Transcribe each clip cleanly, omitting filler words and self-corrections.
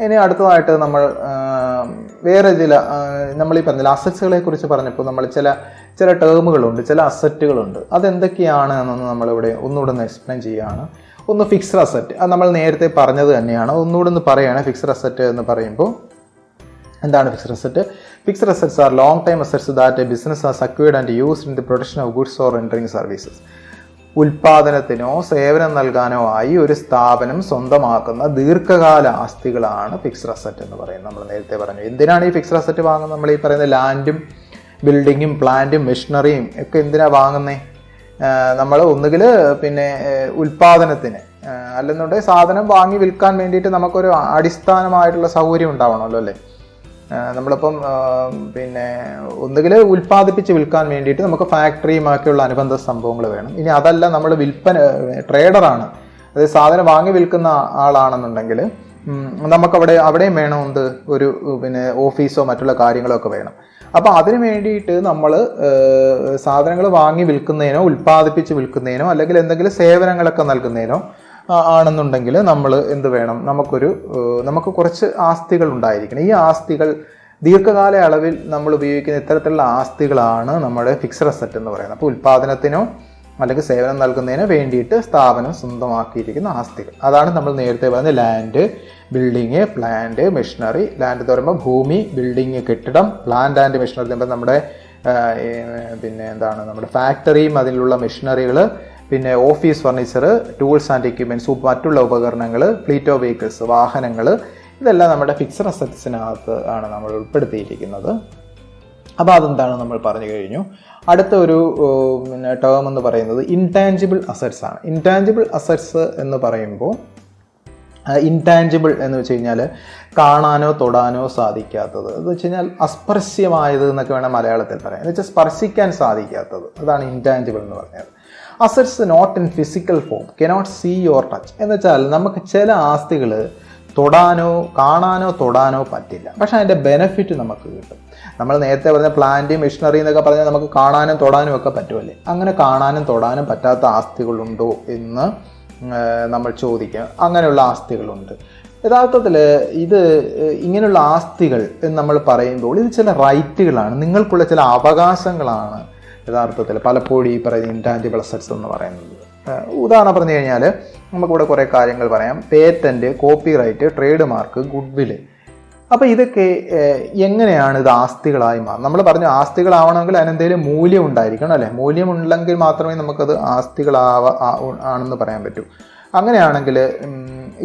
ഇനി അടുത്തതായിട്ട് നമ്മൾ വേറെ നമ്മൾ ഈ പറഞ്ഞില്ല അസറ്റ്സുകളെ കുറിച്ച് പറഞ്ഞപ്പോൾ നമ്മൾ ചില ടേമുകളുണ്ട്, ചില അസറ്റുകളുണ്ട്. അതെന്തൊക്കെയാണ് എന്നൊന്ന് നമ്മളിവിടെ ഒന്നുകൂടെ ഒന്ന് എക്സ്പ്ലെയിൻ ചെയ്യുകയാണ്. ഒന്ന് ഫിക്സ്ഡ് അസറ്റ്, അത് നമ്മൾ നേരത്തെ പറഞ്ഞത് തന്നെയാണ്, ഒന്നുകൂടെ ഒന്ന് പറയുകയാണ്. ഫിക്സ്ഡ് അസറ്റ് എന്ന് പറയുമ്പോൾ എന്താണ് fixed asset? Fixed assets are long time assets that a business has acquired and used in the production of goods or rendering services. ഉൽപാദനത്തിനോ സേവനം നൽകാനോ ആയി ഒരു സ്ഥാപനം സ്വന്തമാക്കുന്ന ദീർഘകാല ആസ്തികളാണ് ഫിക്സ്ഡ് അസറ്റ് എന്ന് പറയുന്നത്. നമ്മൾ നേരത്തെ പറഞ്ഞു. എന്തിനാണ് ഈ ഫിക്സ്ഡ് അസറ്റ് വാങ്ങുന്നത്? നമ്മൾ ഈ പറയുന്ന ലാൻഡും ബിൽഡിങ്ങും പ്ലാന്റും മെഷീനറിയും ഒക്കെ എന്തിനാണ് വാങ്ങുന്നത്? നമ്മൾ ഒന്നുകിൽ ഉൽപാദനത്തിന്, അല്ലെന്നുണ്ടെങ്കിൽ സാധനം വാങ്ങി വിൽക്കാൻ വേണ്ടിയിട്ട് നമുക്കൊരു അടിസ്ഥാനമായിട്ടുള്ള സൗകര്യം ഉണ്ടാവണമല്ലോ അല്ലേ? നമ്മളിപ്പം ഒന്നുകിൽ ഉൽപ്പാദിപ്പിച്ച് വിൽക്കാൻ വേണ്ടിയിട്ട് നമുക്ക് ഫാക്ടറിയുമാക്കിയുള്ള അനുബന്ധ സംഭവങ്ങൾ വേണം. ഇനി അതല്ല, നമ്മൾ ട്രേഡറാണ്, അതായത് സാധനം വാങ്ങി വിൽക്കുന്ന ആളാണെന്നുണ്ടെങ്കിൽ അവിടെയും വേണം ഒരു ഓഫീസോ മറ്റുള്ള കാര്യങ്ങളോ ഒക്കെ വേണം. അപ്പോൾ അതിന് വേണ്ടിയിട്ട് നമ്മൾ സാധനങ്ങൾ വാങ്ങി വിൽക്കുന്നതിനോ ഉൽപ്പാദിപ്പിച്ച് വിൽക്കുന്നതിനോ അല്ലെങ്കിൽ എന്തെങ്കിലും സേവനങ്ങളൊക്കെ നൽകുന്നതിനോ ആണെന്നുണ്ടെങ്കിൽ നമ്മൾ എന്ത് വേണം? നമുക്ക് കുറച്ച് ആസ്തികൾ ഉണ്ടായിരിക്കണം. ഈ ആസ്തികൾ ദീർഘകാല അളവിൽ നമ്മൾ ഉപയോഗിക്കുന്ന ഇത്തരത്തിലുള്ള ആസ്തികളാണ് നമ്മുടെ ഫിക്സ്ഡ് അസറ്റ് എന്ന് പറയുന്നത്. അപ്പോൾ ഉൽപ്പാദനത്തിനോ അല്ലെങ്കിൽ സേവനം നൽകുന്നതിനോ വേണ്ടിയിട്ട് സ്ഥാപനം സ്വന്തമാക്കിയിരിക്കുന്ന ആസ്തികൾ, അതാണ് നമ്മൾ നേരത്തെ പറഞ്ഞ land, building, plant, machinery. Land എന്ന് പറയുമ്പോൾ ഭൂമി, ബിൽഡിങ് കെട്ടിടം, പ്ലാന്റ് ആൻഡ് മെഷീനറി എന്ന് പറയുമ്പോൾ നമ്മുടെ നമ്മുടെ ഫാക്ടറിയും അതിലുള്ള മെഷീനറികൾ, പിന്നെ office furniture, tools and equipments, മറ്റുള്ള ഉപകരണങ്ങൾ, ഫ്ലീറ്റ് ഓഫ് വെഹിക്കിൾസ്, വാഹനങ്ങൾ, ഇതെല്ലാം നമ്മുടെ ഫിക്സ്ഡ് അസറ്റ്സിനകത്ത് ആണ് നമ്മൾ ഉൾപ്പെടുത്തിയിരിക്കുന്നത്. അപ്പോൾ അതെന്താണ് നമ്മൾ പറഞ്ഞു കഴിഞ്ഞു. അടുത്ത ഒരു ടേം എന്ന് പറയുന്നത് ഇൻടാഞ്ചിബിൾ അസറ്റ്സ് ആണ്. ഇൻടാഞ്ചിബിൾ അസറ്റ്സ് എന്ന് പറയുമ്പോൾ ഇൻടാഞ്ചിബിൾ എന്ന് വെച്ച് കഴിഞ്ഞാൽ കാണാനോ തൊടാനോ സാധിക്കാത്തത്, എന്ന് വെച്ച് കഴിഞ്ഞാൽ അസ്പർശ്യമായത് എന്നൊക്കെ വേണം മലയാളത്തിൽ പറയാം. എന്ന് വെച്ചാൽ സ്പർശിക്കാൻ സാധിക്കാത്തത്, അതാണ് ഇൻടാഞ്ചിബിൾ എന്ന് പറഞ്ഞത്. Assets not in physical form, cannot see or touch. എന്ന് വെച്ചാൽ നമുക്ക് ചില ആസ്തികൾ കാണാനോ തൊടാനോ പറ്റില്ല, പക്ഷെ അതിൻ്റെ ബെനിഫിറ്റ് നമുക്ക് കിട്ടും. നമ്മൾ നേരത്തെ പറഞ്ഞ പ്ലാന്റ്, മെഷീനറി എന്നൊക്കെ പറഞ്ഞാൽ നമുക്ക് കാണാനും തൊടാനും ഒക്കെ പറ്റുമല്ലേ? അങ്ങനെ കാണാനും തൊടാനും പറ്റാത്ത ആസ്തികളുണ്ടോ എന്ന് നമ്മൾ ചോദിക്കുക. അങ്ങനെയുള്ള ആസ്തികളുണ്ട്. യഥാർത്ഥത്തിൽ ഇങ്ങനെയുള്ള ആസ്തികൾ എന്ന് നമ്മൾ പറയുമ്പോൾ ഇത് ചില റൈറ്റുകളാണ്, നിങ്ങൾക്കുള്ള ചില അവകാശങ്ങളാണ് യഥാർത്ഥത്തിൽ പലപ്പോഴും ഈ പറയുന്ന ഇൻടാഞ്ചിബിൾ അസറ്റ്സ് എന്ന് പറയുന്നത്. ഉദാഹരണം പറഞ്ഞു കഴിഞ്ഞാൽ നമുക്കിവിടെ കുറേ കാര്യങ്ങൾ പറയാം. Patent, copyright, trademark, goodwill. അപ്പോൾ ഇതൊക്കെ എങ്ങനെയാണ് ഇത് ആസ്തികളായി മാറും? നമ്മൾ പറഞ്ഞു ആസ്തികളാവണമെങ്കിൽ അതിനെന്തെങ്കിലും മൂല്യം ഉണ്ടായിരിക്കണം അല്ലേ? മൂല്യമുണ്ടെങ്കിൽ മാത്രമേ നമുക്കത് ആണെന്ന് പറയാൻ പറ്റൂ. അങ്ങനെയാണെങ്കിൽ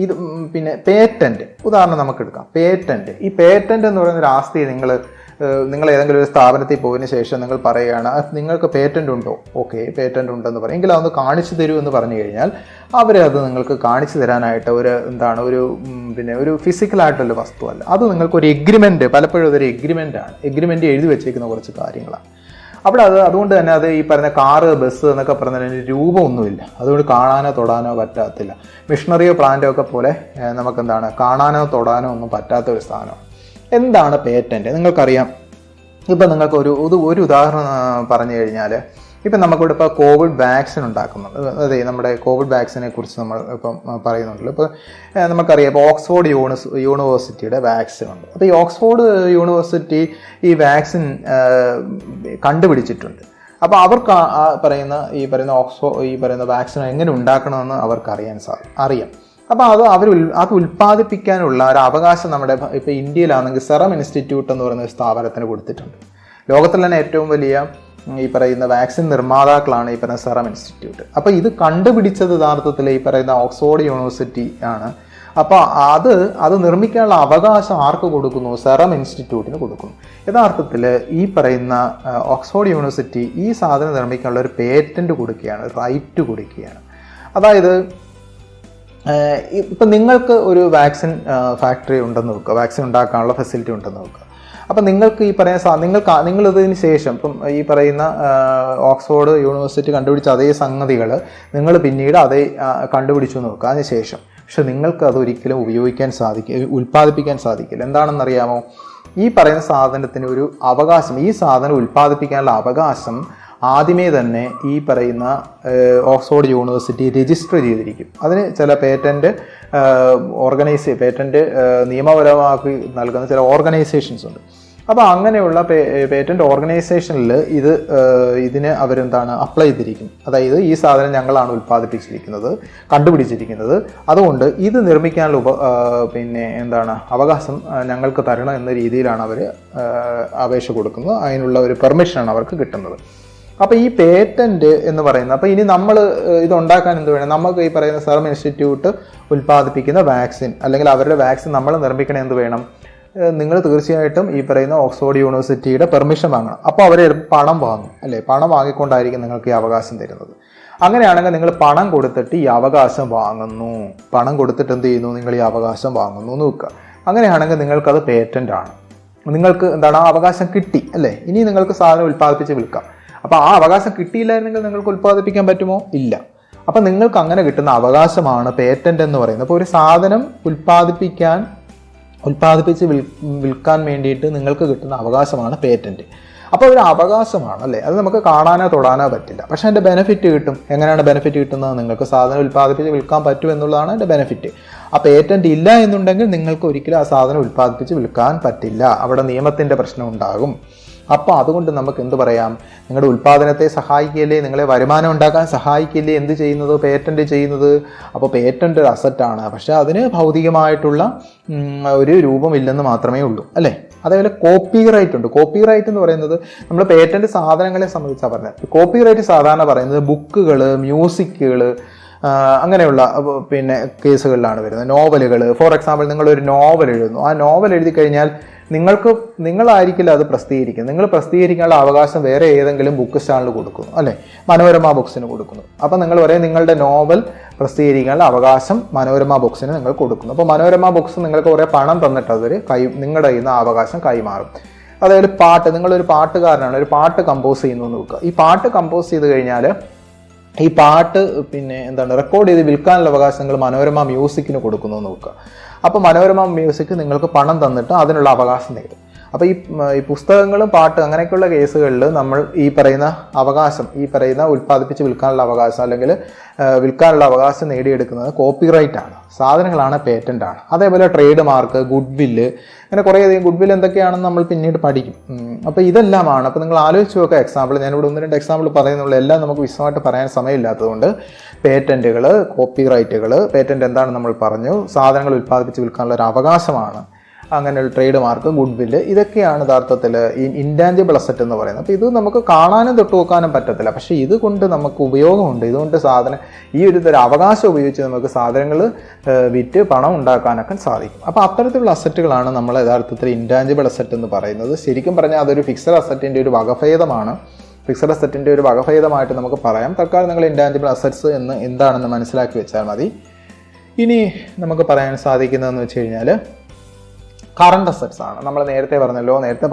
ഇത് പേറ്റന്റ് ഉദാഹരണം നമുക്ക് എടുക്കാം. ഈ പേറ്റന്റ് എന്ന് പറയുന്ന ഒരു ആസ്തി നിങ്ങൾ ഏതെങ്കിലും ഒരു സ്ഥാപനത്തിൽ പോയതിന് ശേഷം നിങ്ങൾ പറയുകയാണ് നിങ്ങൾക്ക് പേറ്റന്റ് ഉണ്ടോ? ഓക്കെ, പേറ്റന്റ് ഉണ്ടെന്ന് പറയും. എങ്കിൽ അതൊന്ന് കാണിച്ചു തരൂ എന്ന് പറഞ്ഞു കഴിഞ്ഞാൽ അവരത് നിങ്ങൾക്ക് കാണിച്ചു തരാനായിട്ട് ഒരു ഫിസിക്കലായിട്ടുള്ള വസ്തുവല്ല, അത് നിങ്ങൾക്കൊരു എഗ്രിമെന്റ്, പലപ്പോഴും അതൊരു എഗ്രിമെന്റ് എഴുതി വെച്ചേക്കുന്ന കുറച്ച് കാര്യങ്ങളാണ്. അതുകൊണ്ട് തന്നെ അത് ഈ പറഞ്ഞ കാറ്, ബസ് എന്നൊക്കെ പറഞ്ഞതിന് രൂപമൊന്നുമില്ല, അതുകൊണ്ട് കാണാനോ തൊടാനോ പറ്റാത്തില്ല. മെഷീനറിയോ പ്ലാന്റോ ഒക്കെ പോലെ നമുക്ക് കാണാനോ തൊടാനോ ഒന്നും പറ്റാത്ത ഒരു സാധനമാണ്. എന്താണ് പേറ്റന്റ്? നിങ്ങൾക്കറിയാം. ഇപ്പം നിങ്ങൾക്ക് ഒരു ഉദാഹരണം പറഞ്ഞു കഴിഞ്ഞാൽ, ഇപ്പം നമുക്കിവിടെ ഇപ്പോൾ കോവിഡ് വാക്സിൻ ഉണ്ടാക്കുന്നുണ്ട്. അതെ, നമ്മുടെ കോവിഡ് വാക്സിനെ കുറിച്ച് നമ്മൾ ഇപ്പം പറയുന്നുണ്ടല്ലോ. ഇപ്പോൾ നമുക്കറിയാം, ഇപ്പോൾ ഓക്സ്ഫോർഡ് യൂണിവേഴ്സിറ്റിയുടെ വാക്സിൻ ഉണ്ട്. അപ്പോൾ ഈ ഓക്സ്ഫോർഡ് യൂണിവേഴ്സിറ്റി ഈ വാക്സിൻ കണ്ടുപിടിച്ചിട്ടുണ്ട്. അപ്പോൾ അവർക്ക് ഈ പറയുന്ന വാക്സിൻ എങ്ങനെ ഉണ്ടാക്കണമെന്ന് അവർക്ക് അറിയാം. അപ്പോൾ അത് ഉൽപ്പാദിപ്പിക്കാനുള്ള ഒരു അവകാശം നമ്മുടെ ഇപ്പോൾ ഇന്ത്യയിലാണെങ്കിൽ സെറം ഇൻസ്റ്റിറ്റ്യൂട്ട് എന്ന് പറയുന്ന ഒരു സ്ഥാപനത്തിന് കൊടുത്തിട്ടുണ്ട്. ലോകത്തിൽ തന്നെ ഏറ്റവും വലിയ ഈ പറയുന്ന വാക്സിൻ നിർമ്മാതാക്കളാണ് ഈ പറയുന്ന സെറം ഇൻസ്റ്റിറ്റ്യൂട്ട്. അപ്പോൾ ഇത് കണ്ടുപിടിച്ചത് യഥാർത്ഥത്തിൽ ഈ പറയുന്ന ഓക്സ്ഫോർഡ് യൂണിവേഴ്സിറ്റി ആണ്. അപ്പോൾ അത് നിർമ്മിക്കാനുള്ള അവകാശം ആർക്ക് കൊടുക്കുന്നു? സെറം ഇൻസ്റ്റിറ്റ്യൂട്ടിന് കൊടുക്കുന്നു. യഥാർത്ഥത്തിൽ ഈ പറയുന്ന ഓക്സ്ഫോർഡ് യൂണിവേഴ്സിറ്റി ഈ സാധനം നിർമ്മിക്കാനുള്ള ഒരു പേറ്റന്റ് കൊടുക്കുകയാണ്, റൈറ്റ് കൊടുക്കുകയാണ്. അതായത് ഇപ്പം നിങ്ങൾക്ക് ഒരു വാക്സിൻ ഫാക്ടറി ഉണ്ടെന്ന് വെക്കുക, വാക്സിൻ ഉണ്ടാക്കാനുള്ള ഫെസിലിറ്റി ഉണ്ടെന്ന് വെക്കുക. അപ്പം നിങ്ങൾക്ക് ഈ പറയുന്ന നിങ്ങളിതിന് ശേഷം ഇപ്പം ഈ പറയുന്ന ഓക്സ്ഫോർഡ് യൂണിവേഴ്സിറ്റി കണ്ടുപിടിച്ച അതേ സംഗതികൾ നിങ്ങൾ പിന്നീട് അതേ കണ്ടുപിടിച്ചു എന്ന് വെക്കുക. അതിനുശേഷം പക്ഷെ നിങ്ങൾക്ക് അതൊരിക്കലും ഉൽപ്പാദിപ്പിക്കാൻ സാധിക്കില്ല. എന്താണെന്നറിയാമോ? ഈ പറയുന്ന സാധനത്തിന് ഒരു അവകാശം, ഈ സാധനം ഉൽപ്പാദിപ്പിക്കാനുള്ള അവകാശം ആദ്യമേ തന്നെ ഈ പറയുന്ന ഓക്സ്ഫോർഡ് യൂണിവേഴ്സിറ്റി രജിസ്റ്റർ ചെയ്തിരിക്കും. അതിന് ചില പേറ്റൻറ്റ് നിയമപരമാക്കി നൽകുന്ന ചില ഓർഗനൈസേഷൻസ് ഉണ്ട്. അപ്പോൾ അങ്ങനെയുള്ള പേറ്റന്റ് ഓർഗനൈസേഷനിൽ ഇതിന് അവരെന്താണ് അപ്ലൈ ചെയ്തിരിക്കും. അതായത് ഈ സാധനം ഞങ്ങളാണ് ഉൽപ്പാദിപ്പിച്ചിരിക്കുന്നത്, കണ്ടുപിടിച്ചിരിക്കുന്നത്, അതുകൊണ്ട് ഇത് നിർമ്മിക്കാനുള്ള അവകാശം ഞങ്ങൾക്ക് തരണം എന്ന രീതിയിലാണ് അവർ അപേക്ഷ കൊടുക്കുന്നത്. അതിനുള്ള ഒരു പെർമിഷനാണ് അവർക്ക് കിട്ടുന്നത്. അപ്പോൾ ഈ പേറ്റന്റ് എന്ന് പറയുന്നത്, അപ്പോൾ ഇനി നമ്മൾ ഇതുണ്ടാക്കാൻ എന്ത് വേണം? നമുക്ക് ഈ പറയുന്ന സെറം ഇൻസ്റ്റിറ്റ്യൂട്ട് ഉൽപ്പാദിപ്പിക്കുന്ന വാക്സിൻ അല്ലെങ്കിൽ അവരുടെ വാക്സിൻ നമ്മൾ നിർമ്മിക്കണേ എന്ത് വേണം? നിങ്ങൾ തീർച്ചയായിട്ടും ഈ പറയുന്ന ഓക്സ്ഫോർഡ് യൂണിവേഴ്സിറ്റിയുടെ പെർമിഷൻ വാങ്ങണം. അപ്പോൾ അവർ പണം വാങ്ങും, അല്ലേ? പണം വാങ്ങിക്കൊണ്ടായിരിക്കും നിങ്ങൾക്ക് ഈ അവകാശം തരുന്നത്. അങ്ങനെയാണെങ്കിൽ നിങ്ങൾ പണം കൊടുത്തിട്ട് ഈ അവകാശം വാങ്ങുന്നു. പണം കൊടുത്തിട്ട് എന്ത് ചെയ്യുന്നു? നിങ്ങൾ ഈ അവകാശം വാങ്ങുന്നു എന്ന് വെക്കുക. അങ്ങനെയാണെങ്കിൽ നിങ്ങൾക്കത് പേറ്റന്റ് ആണ്. നിങ്ങൾക്ക് എന്താണ്? ആ അവകാശം കിട്ടി, അല്ലേ? ഇനി നിങ്ങൾക്ക് സാധനം ഉൽപ്പാദിപ്പിച്ച് വിൽക്കാം. അപ്പോൾ ആ അവകാശം കിട്ടിയില്ലായിരുന്നെങ്കിൽ നിങ്ങൾക്ക് ഉൽപ്പാദിപ്പിക്കാൻ പറ്റുമോ? ഇല്ല. അപ്പം നിങ്ങൾക്ക് അങ്ങനെ കിട്ടുന്ന അവകാശമാണ് പേറ്റന്റ് എന്ന് പറയുന്നത്. അപ്പോൾ ഒരു സാധനം ഉൽപ്പാദിപ്പിച്ച് വിൽക്കാൻ വേണ്ടിയിട്ട് നിങ്ങൾക്ക് കിട്ടുന്ന അവകാശമാണ് പേറ്റന്റ്. അപ്പോൾ ഒരു അവകാശമാണ്, അല്ലേ? അത് നമുക്ക് കാണാനോ തൊടാനോ പറ്റില്ല. പക്ഷേ അതിൻ്റെ ബെനിഫിറ്റ് കിട്ടും. എങ്ങനെയാണ് ബെനിഫിറ്റ് കിട്ടുന്നത്? നിങ്ങൾക്ക് സാധനം ഉൽപ്പാദിപ്പിച്ച് വിൽക്കാൻ പറ്റും എന്നുള്ളതാണ് അതിൻ്റെ ബെനിഫിറ്റ്. ആ പേറ്റന്റ് ഇല്ല എന്നുണ്ടെങ്കിൽ നിങ്ങൾക്ക് ഒരിക്കലും ആ സാധനം ഉൽപ്പാദിപ്പിച്ച് വിൽക്കാൻ പറ്റില്ല. അവിടെ നിയമത്തിൻ്റെ പ്രശ്നം ഉണ്ടാകും. അപ്പോൾ അതുകൊണ്ട് നമുക്ക് എന്ത് പറയാം? നിങ്ങളുടെ ഉൽപ്പാദനത്തെ സഹായിക്കില്ലേ? നിങ്ങളെ വരുമാനം ഉണ്ടാക്കാൻ സഹായിക്കില്ലേ എന്ത് ചെയ്യുന്നത്? പേറ്റന്റ് ചെയ്യുന്നത്. അപ്പോൾ പേറ്റന്റ് ഒരു അസറ്റാണ്. പക്ഷേ അതിന് ഭൗതികമായിട്ടുള്ള ഒരു രൂപമില്ലെന്ന് മാത്രമേ ഉള്ളൂ, അല്ലേ? അതേപോലെ കോപ്പിറൈറ്റ് ഉണ്ട്. കോപ്പിറൈറ്റ് എന്ന് പറയുന്നത് നമ്മൾ പേറ്റന്റ് സാധനങ്ങളെ സംബന്ധിച്ചാണ് പറഞ്ഞത്. കോപ്പിറൈറ്റ് സാധാരണ പറയുന്നത് ബുക്കുകൾ, മ്യൂസിക്കുകൾ, അങ്ങനെയുള്ള കേസുകളിലാണ് വരുന്നത്. നോവലുകൾ, ഫോർ എക്സാമ്പിൾ നിങ്ങളൊരു നോവൽ എഴുതുന്നു. ആ നോവൽ എഴുതി കഴിഞ്ഞാൽ നിങ്ങളായിരിക്കില്ല അത് പ്രസിദ്ധീകരിക്കുന്നത്. നിങ്ങൾ പ്രസിദ്ധീകരിക്കാനുള്ള അവകാശം വേറെ ഏതെങ്കിലും ബുക്ക് സ്റ്റാളിൽ കൊടുക്കുന്നു, അല്ലേ? മനോരമ ബുക്സിന് കൊടുക്കുന്നു. അപ്പം നിങ്ങൾ പറയും നിങ്ങളുടെ നോവൽ പ്രസിദ്ധീകരിക്കാനുള്ള അവകാശം മനോരമ ബുക്സിന് നിങ്ങൾ കൊടുക്കുന്നു. അപ്പോൾ മനോരമ ബുക്സ് നിങ്ങൾക്ക് കുറേ പണം തന്നിട്ട് അവർ നിങ്ങളുടെ കയ്യിൽ നിന്ന് അവകാശം കൈമാറും. അതായത് പാട്ട്, നിങ്ങളൊരു പാട്ടുകാരനാണ്, ഒരു പാട്ട് കമ്പോസ് ചെയ്യുന്നു എന്ന് നോക്കുക. ഈ പാട്ട് കമ്പോസ് ചെയ്ത് കഴിഞ്ഞാൽ ഈ പാട്ട് റെക്കോർഡ് ചെയ്ത് വിൽക്കാനുള്ള അവകാശം നിങ്ങൾ മനോരമ മ്യൂസിക്കിന് കൊടുക്കുന്നു എന്ന് നോക്കുക. അപ്പോൾ മനോരമ മ്യൂസിക് നിങ്ങൾക്ക് പണം തന്നിട്ട് അതിനുള്ള അവകാശം നേടും. അപ്പോൾ ഈ പുസ്തകങ്ങളും പാട്ട് അങ്ങനെയൊക്കെയുള്ള കേസുകളിൽ നമ്മൾ ഈ പറയുന്ന അവകാശം, ഈ പറയുന്ന ഉൽപ്പാദിപ്പിച്ച് വിൽക്കാനുള്ള അവകാശം അല്ലെങ്കിൽ വിൽക്കാനുള്ള അവകാശം നേടിയെടുക്കുന്നത് കോപ്പിറൈറ്റ് ആണ്. സാധനങ്ങളാണ്, പേറ്റന്റ് ആണ്. അതേപോലെ ട്രേഡ് മാർക്ക്, ഗുഡ് വില്ല്, അങ്ങനെ കുറേയധികം ഗുഡ് വില്ല് എന്തൊക്കെയാണെന്ന് നമ്മൾ പിന്നീട് പഠിക്കും. അപ്പോൾ ഇതെല്ലാമാണ്. അപ്പോൾ നിങ്ങൾ ആലോചിച്ച് നോക്കുക. എക്സാമ്പിൾ ഞാനിവിടെ 1-2 എക്സാമ്പിൾ പറയുന്നുള്ളൂ. എല്ലാം നമുക്ക് വിശദമായിട്ട് പറയാൻ സമയമില്ലാത്തതുകൊണ്ട് പേറ്റന്റുകൾ, കോപ്പിറൈറ്റുകൾ, പേറ്റന്റ് എന്താണെന്ന് നമ്മൾ പറഞ്ഞു. സാധനങ്ങൾ ഉൽപ്പാദിപ്പിച്ച് വിൽക്കാനുള്ള ഒരു അവകാശമാണ്. അങ്ങനെ ഒരു ട്രേഡ് മാർക്ക്, ഗുഡ് വില്ല്, ഇതൊക്കെയാണ് യഥാർത്ഥത്തിൽ ഈ ഇൻടാഞ്ചിബിൾ അസറ്റ് എന്ന് പറയുന്നത്. അപ്പോൾ ഇത് നമുക്ക് കാണാനും തൊട്ട് നോക്കാനും പറ്റത്തില്ല. പക്ഷേ ഇതുകൊണ്ട് നമുക്ക് ഉപയോഗമുണ്ട്. ഇതുകൊണ്ട് ഈ ഒരു അവകാശം ഉപയോഗിച്ച് നമുക്ക് സാധനങ്ങൾ വിറ്റ് പണം ഉണ്ടാക്കാനൊക്കെ സാധിക്കും. അപ്പോൾ അത്തരത്തിലുള്ള അസറ്റുകളാണ് നമ്മൾ യഥാർത്ഥത്തിൽ ഇൻടാഞ്ചിബിൾ അസറ്റ് എന്ന് പറയുന്നത്. ശരിക്കും പറഞ്ഞാൽ അതൊരു ഫിക്സഡ് അസറ്റിൻ്റെ ഒരു വകഭേദമാണ്. ഫിക്സഡ് അസറ്റിൻ്റെ ഒരു വകഭേദമായിട്ട് നമുക്ക് പറയാം. തൽക്കാലം നിങ്ങൾ ഇൻടാഞ്ചിബിൾ അസറ്റ്സ് എന്താണെന്ന് മനസ്സിലാക്കി വെച്ചാൽ മതി. ഇനി നമുക്ക് പറയാൻ സാധിക്കുന്നതെന്ന് വെച്ച് കഴിഞ്ഞാൽ കറണ്ട് അസറ്റ്സ് ആണ്. നമ്മൾ നേരത്തെ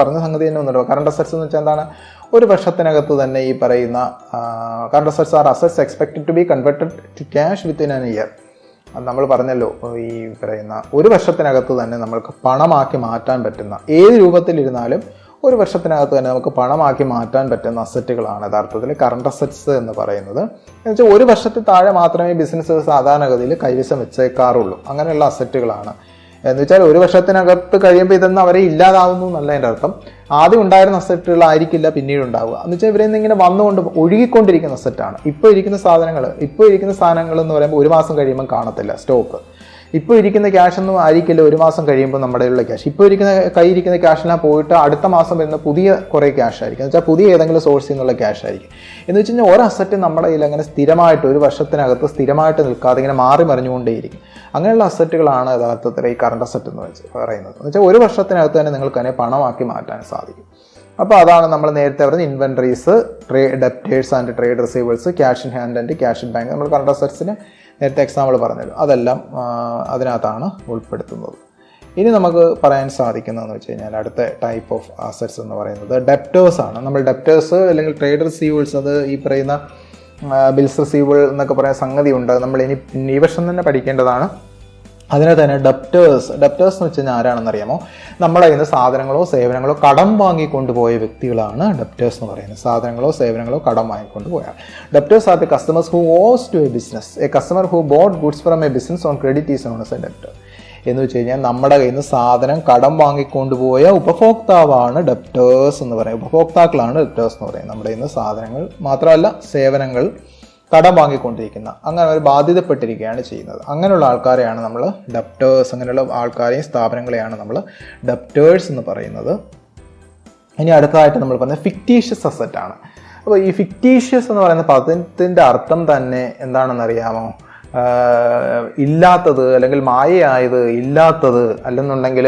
പറഞ്ഞ സംഗതി തന്നെ ഒന്നുമല്ലോ. കറണ്ട് അസറ്റ്സ് എന്ന് വെച്ചാൽ എന്താണ്? ഒരു വർഷത്തിനകത്ത് തന്നെ ഈ പറയുന്ന current assets are assets expected to be converted to cash within an year. അത് നമ്മൾ പറഞ്ഞല്ലോ, ഈ പറയുന്ന ഒരു വർഷത്തിനകത്ത് തന്നെ നമ്മൾക്ക് പണമാക്കി മാറ്റാൻ പറ്റുന്ന, ഏത് രൂപത്തിലിരുന്നാലും ഒരു വർഷത്തിനകത്ത് തന്നെ നമുക്ക് പണമാക്കി മാറ്റാൻ പറ്റുന്ന അസറ്റുകളാണ് യഥാർത്ഥത്തിൽ കറണ്ട് അസറ്റ്സ് എന്ന് പറയുന്നത്. എന്നുവെച്ചാൽ ഒരു വർഷത്തിൽ താഴെ മാത്രമേ ബിസിനസ് സാധാരണഗതിയിൽ കൈവശം വെച്ചേക്കാറുള്ളൂ. അങ്ങനെയുള്ള അസറ്റുകളാണ്. എന്ന് വെച്ചാൽ ഒരു വർഷത്തിനകത്ത് കഴിയുമ്പോൾ ഇതൊന്നും അവരെ ഇല്ലാതാവുന്നു എന്നല്ല എൻ്റെ അർത്ഥം. ആദ്യം ഉണ്ടായിരുന്ന അസറ്റുകളായിരിക്കില്ല പിന്നീട് ഉണ്ടാവുക. എന്ന് വെച്ചാൽ ഇവരെ ഇങ്ങനെ വന്നുകൊണ്ട് ഒഴുകിക്കൊണ്ടിരിക്കുന്ന അസറ്റാണ്. ഇപ്പോൾ ഇരിക്കുന്ന സാധനങ്ങൾ എന്ന് പറയുമ്പോൾ ഒരു മാസം കഴിയുമ്പോൾ കാണത്തില്ല സ്റ്റോക്ക്. ഇപ്പോൾ ഇരിക്കുന്ന ക്യാഷൊന്നും ആയിരിക്കില്ല ഒരു മാസം കഴിയുമ്പോൾ നമ്മുടെ ഉള്ള ക്യാഷ്. ഇപ്പോൾ കയ്യിരിക്കുന്ന ക്യാഷെല്ലാം പോയിട്ട് അടുത്ത മാസം വരുന്ന പുതിയ കുറേ ക്യാഷ് ആയിരിക്കും. എന്ന് വെച്ചാൽ പുതിയ ഏതെങ്കിലും സോഴ്സിൽ നിന്നുള്ള ക്യാഷ് ആയിരിക്കും. എന്ന് വെച്ച് കഴിഞ്ഞാൽ ഒരു അസറ്റ് നമ്മുടെ കയ്യിൽ അങ്ങനെ സ്ഥിരമായിട്ട് ഒരു വർഷത്തിനകത്ത് സ്ഥിരമായിട്ട് നിൽക്കാതെ ഇങ്ങനെ മാറി മറിഞ്ഞുകൊണ്ടേയിരിക്കും. അങ്ങനെയുള്ള അസറ്റുകളാണ് യഥാർത്ഥത്തിൽ ഈ കറണ്ട് അസറ്റ് എന്ന് പറയുന്നത്. എന്ന് വെച്ചാൽ ഒരു വർഷത്തിനകത്ത് തന്നെ നിങ്ങൾക്ക് അതിനെ പണമാക്കി മാറ്റാൻ സാധിക്കും. അപ്പോൾ അതാണ് നമ്മൾ നേരത്തെ പറഞ്ഞ inventories, debtors and trade receivers, cash in hand and cash in bank. നമ്മൾ കറണ്ട് അസറ്റ്സിന് നേരത്തെ എക്സാമ്പിൾ പറഞ്ഞല്ലോ, അതെല്ലാം അതിനകത്താണ് ഉൾപ്പെടുത്തുന്നത്. ഇനി നമുക്ക് പറയാൻ സാധിക്കുന്നതെന്ന് വെച്ച് കഴിഞ്ഞാൽ അടുത്ത ടൈപ്പ് ഓഫ് അസറ്റ്സ് എന്ന് പറയുന്നത് ഡെപ്റ്റേഴ്സ് ആണ്. നമ്മൾ ഡെപ്റ്റേഴ്സ് അല്ലെങ്കിൽ ട്രേഡ് റിസീവേഴ്സ്, അത് ഈ പറയുന്ന ബിൽസ് റിസീവബിൾ എന്നൊക്കെ പറയുന്ന സംഗതി ഉണ്ട്. നമ്മൾ ഈ വർഷം തന്നെ പഠിക്കേണ്ടതാണ്. അതിനെ തന്നെ ഡെപ്റ്റേഴ്സ് എന്ന് വെച്ച് കഴിഞ്ഞാൽ ആരാണെന്ന് അറിയാമോ? നമ്മുടെ കയ്യിൽ നിന്ന് സാധനങ്ങളോ സേവനങ്ങളോ കടം വാങ്ങിക്കൊണ്ടുപോയ വ്യക്തികളാണ് ഡെപ്റ്റേഴ്സ് എന്ന് പറയുന്നത്. സാധനങ്ങളോ സേവനങ്ങളോ കടം വാങ്ങിക്കൊണ്ടുപോയാൽ. Debtors are the customers who owes to a business. A customer who bought goods from a business on credit is known as a debtor. എന്ന് വെച്ച് കഴിഞ്ഞാൽ നമ്മുടെ കയ്യിൽ നിന്ന് സാധനം കടം വാങ്ങിക്കൊണ്ടുപോയ ഉപഭോക്താവാണ് ഡെപ്റ്റേഴ്സ് എന്ന് പറയുന്നത്. ഉപഭോക്താക്കളാണ് ഡെപ്റ്റേഴ്സ് എന്ന് പറയുന്നത്. നമ്മുടെ കയ്യിൽ നിന്ന് സാധനങ്ങൾ മാത്രമല്ല സേവനങ്ങൾ കടം വാങ്ങിക്കൊണ്ടിരിക്കുന്ന, അങ്ങനെ ഒരു ബാധ്യതപ്പെട്ടിരിക്കുകയാണ് ചെയ്യുന്നത്. അങ്ങനെയുള്ള ആൾക്കാരെയാണ് നമ്മൾ ഡെപ്റ്റേഴ്സ്, അങ്ങനെയുള്ള ആൾക്കാരെയും സ്ഥാപനങ്ങളെയാണ് നമ്മൾ ഡെപ്റ്റേഴ്സ് എന്ന് പറയുന്നത്. ഇനി അടുത്തതായിട്ട് നമ്മൾ പറയുന്നത് ഫിക്റ്റീഷ്യസ് അസറ്റ് ആണ്. അപ്പോൾ ഈ ഫിക്റ്റീഷ്യസ് എന്ന് പറയുന്ന പദത്തിൻ്റെ അർത്ഥം തന്നെ എന്താണെന്നറിയാമോ? ഇല്ലാത്തത്, അല്ലെങ്കിൽ മായയായത്, ഇല്ലാത്തത്, അല്ലെന്നുണ്ടെങ്കിൽ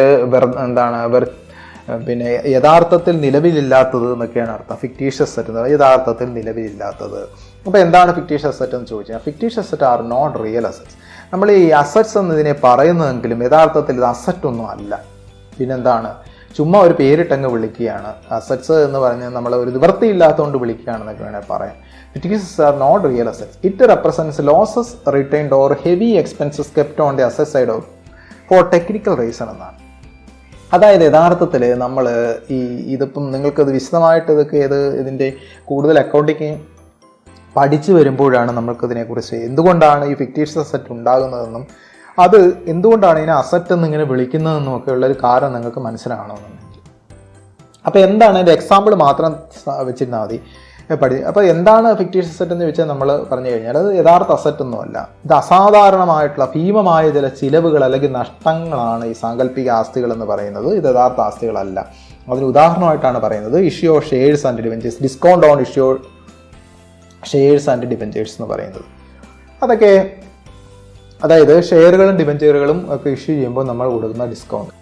പിന്നെ യഥാർത്ഥത്തിൽ നിലവിലില്ലാത്തത് എന്നൊക്കെയാണ് അർത്ഥം. ഫിക്റ്റീഷ്യസ് അസറ്റ് എന്ന് പറയുന്നത് യഥാർത്ഥത്തിൽ നിലവിലില്ലാത്തത്. അപ്പോൾ എന്താണ് ഫിക്റ്റീഷ്യസ് അസറ്റ് എന്ന് ചോദിച്ചാൽ, fictitious asset are not real assets. നമ്മൾ ഈ അസറ്റ്സ് എന്നതിനെ പറയുന്നതെങ്കിലും യഥാർത്ഥത്തിൽ ഇത് അസറ്റ് ഒന്നും അല്ല. പിന്നെന്താണ്? ചുമ്മാ ഒരു പേരിട്ടങ്ങ് വിളിക്കുകയാണ്. അസറ്റ്സ് എന്ന് പറഞ്ഞാൽ നമ്മൾ ഒരു നിവൃത്തിയില്ലാത്തതുകൊണ്ട് വിളിക്കുകയാണെന്നൊക്കെ വേണേൽ പറയാം. Fictitious are not real assets. It represents losses retained or heavy expenses kept on the asset side of for technical reason എന്നാണ്. അതായത് യഥാർത്ഥത്തിൽ നമ്മൾ ഇതിപ്പം നിങ്ങൾക്കത് വിശദമായിട്ട് ഇതിൻ്റെ കൂടുതൽ അക്കൗണ്ടിങ് പഠിച്ചു വരുമ്പോഴാണ് നമ്മൾക്കതിനെക്കുറിച്ച് എന്തുകൊണ്ടാണ് ഈ ഫിക്റ്റീഷ്യസ് അസറ്റ് ഉണ്ടാകുന്നതെന്നും അത് എന്തുകൊണ്ടാണ് ഇതിനെ അസറ്റ് എന്നിങ്ങനെ വിളിക്കുന്നതെന്നും ഒക്കെ ഉള്ളൊരു കാരണം നിങ്ങൾക്ക് മനസ്സിലാകണമെന്നുണ്ടെങ്കിൽ, അപ്പോൾ എന്താണ് അതിൻ്റെ എക്സാമ്പിൾ മാത്രം വെച്ചിരുന്നാൽ മതി. അപ്പോൾ എന്താണ് ഫിക്റ്റീഷ്യസ് അസറ്റ് എന്ന് വെച്ചാൽ നമ്മൾ പറഞ്ഞു കഴിഞ്ഞാൽ അത് യഥാർത്ഥ അസറ്റ് ഒന്നുമല്ല. ഇത് അസാധാരണമായിട്ടുള്ള ഭീമമായ ചില ചിലവുകൾ അല്ലെങ്കിൽ നഷ്ടങ്ങളാണ് ഈ സാങ്കല്പിക ആസ്തികൾ എന്ന് പറയുന്നത്. ഇത് യഥാർത്ഥ ആസ്തികളല്ല. അതിന് ഉദാഹരണമായിട്ടാണ് പറയുന്നത് issue of shares and debentures, discount on issue shares and debentures എന്ന് പറയുന്നത്. അതൊക്കെ അതായത് ഷെയറുകളും ഡിബെഞ്ചറുകളും ഒക്കെ ഇഷ്യൂ ചെയ്യുമ്പോൾ നമ്മൾ കൊടുക്കുന്ന ഡിസ്കൗണ്ട്.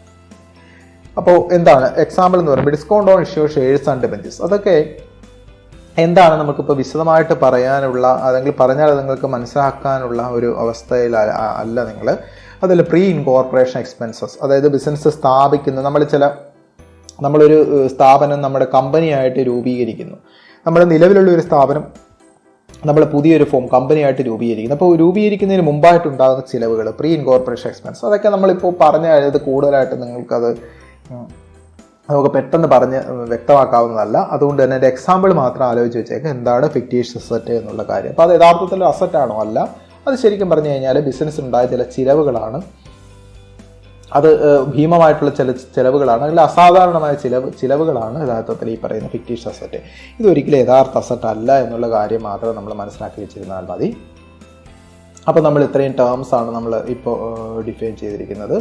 അപ്പോൾ എന്താണ് എക്സാമ്പിൾ എന്ന് പറയുമ്പോൾ discount on issue shares and debentures. അതൊക്കെ എന്താണ് നമുക്കിപ്പോൾ വിശദമായിട്ട് പറയാനുള്ള, അല്ലെങ്കിൽ പറഞ്ഞാൽ നിങ്ങൾക്ക് മനസ്സിലാക്കാനുള്ള ഒരു അവസ്ഥയിൽ അല്ല നിങ്ങൾ. അതിൽ പ്രീ ഇൻകോർപ്പറേഷൻ എക്സ്പെൻസസ്, അതായത് ബിസിനസ് സ്ഥാപിക്കുന്ന നമ്മളൊരു സ്ഥാപനം നമ്മുടെ കമ്പനിയായിട്ട് രൂപീകരിക്കുന്നു. നമ്മുടെ നിലവിലുള്ള ഒരു സ്ഥാപനം നമ്മൾ പുതിയൊരു കമ്പനിയായിട്ട് രൂപീകരിക്കുന്നു. അപ്പോൾ രൂപീകരിക്കുന്നതിന് മുമ്പായിട്ടുണ്ടാകുന്ന ചിലവുകൾ, പ്രീ ഇൻകോർപ്പറേഷൻ എക്സ്പെൻസ്, അതൊക്കെ നമ്മളിപ്പോൾ പറഞ്ഞത് കൂടുതലായിട്ട് നമുക്ക് പെട്ടെന്ന് പറഞ്ഞ് വ്യക്തമാക്കാവുന്നതല്ല. അതുകൊണ്ട് തന്നെ എൻ്റെ എക്സാമ്പിൾ മാത്രം ആലോചിച്ച് വെച്ചേക്ക് എന്താണ് ഫിക്റ്റീഷ്യസ് അസറ്റ് എന്നുള്ള കാര്യം. അപ്പോൾ അത് യഥാർത്ഥത്തിൽ അസറ്റാണോ? അല്ല. അത് ശരിക്കും പറഞ്ഞു കഴിഞ്ഞാൽ ബിസിനസ്സിനുണ്ടായ ചില ചിലവുകളാണ്. അത് ഭീമമായിട്ടുള്ള ചിലവുകളാണ്, അല്ലെങ്കിൽ അസാധാരണമായ ചിലവുകളാണ് യഥാർത്ഥത്തിൽ ഈ പറയുന്ന ഫിക്റ്റീഷ്യസ് അസറ്റ്. ഇതൊരിക്കലും യഥാർത്ഥ അസറ്റ് അല്ല എന്നുള്ള കാര്യം മാത്രം നമ്മൾ മനസ്സിലാക്കി വെച്ചിരുന്നാൽ മതി. അപ്പോൾ നമ്മൾ ഇത്രയും ടേംസ് ആണ് നമ്മൾ ഇപ്പോൾ ഡിഫൈൻ ചെയ്തിരിക്കുന്നത്.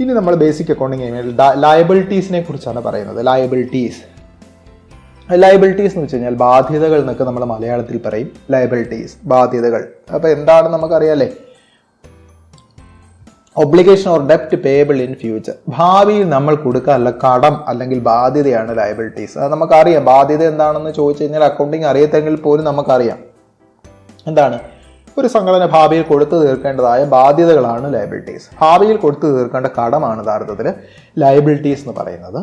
ഇനി നമ്മൾ ബേസിക് അക്കൗണ്ടിങ് ലയബിലിറ്റീസിനെ കുറിച്ചാണ് പറയുന്നത്. ലയബിലിറ്റീസ് എന്ന് വെച്ച് കഴിഞ്ഞാൽ ബാധ്യതകൾ എന്നൊക്കെ നമ്മൾ മലയാളത്തിൽ പറയും. ലയബിലിറ്റീസ്, ബാധ്യതകൾ. അപ്പോൾ എന്താണെന്ന് നമുക്കറിയാമല്ലേ? ഒബ്ലിഗേഷൻ ഓർ ഡെപ്റ്റ് പേയബിൾ ഇൻ ഫ്യൂച്ചർ, ഭാവിയിൽ നമ്മൾ കൊടുക്കാനുള്ള കടം അല്ലെങ്കിൽ ബാധ്യതയാണ് ലയബിലിറ്റീസ്. അത് നമുക്കറിയാം. ബാധ്യത എന്താണെന്ന് ചോദിച്ചു കഴിഞ്ഞാൽ അക്കൗണ്ടിങ് അറിയത്തെങ്കിൽ പോലും നമുക്കറിയാം എന്താണ്. ഒരു സംഘടന ഭാവിയിൽ കൊടുത്തു തീർക്കേണ്ടതായ ബാധ്യതകളാണ് ലയബിലിറ്റീസ്. ഭാവിയിൽ കൊടുത്തു തീർക്കേണ്ട കടമാണ് യഥാർത്ഥത്തിൽ ലയബിലിറ്റീസ് എന്ന് പറയുന്നത്.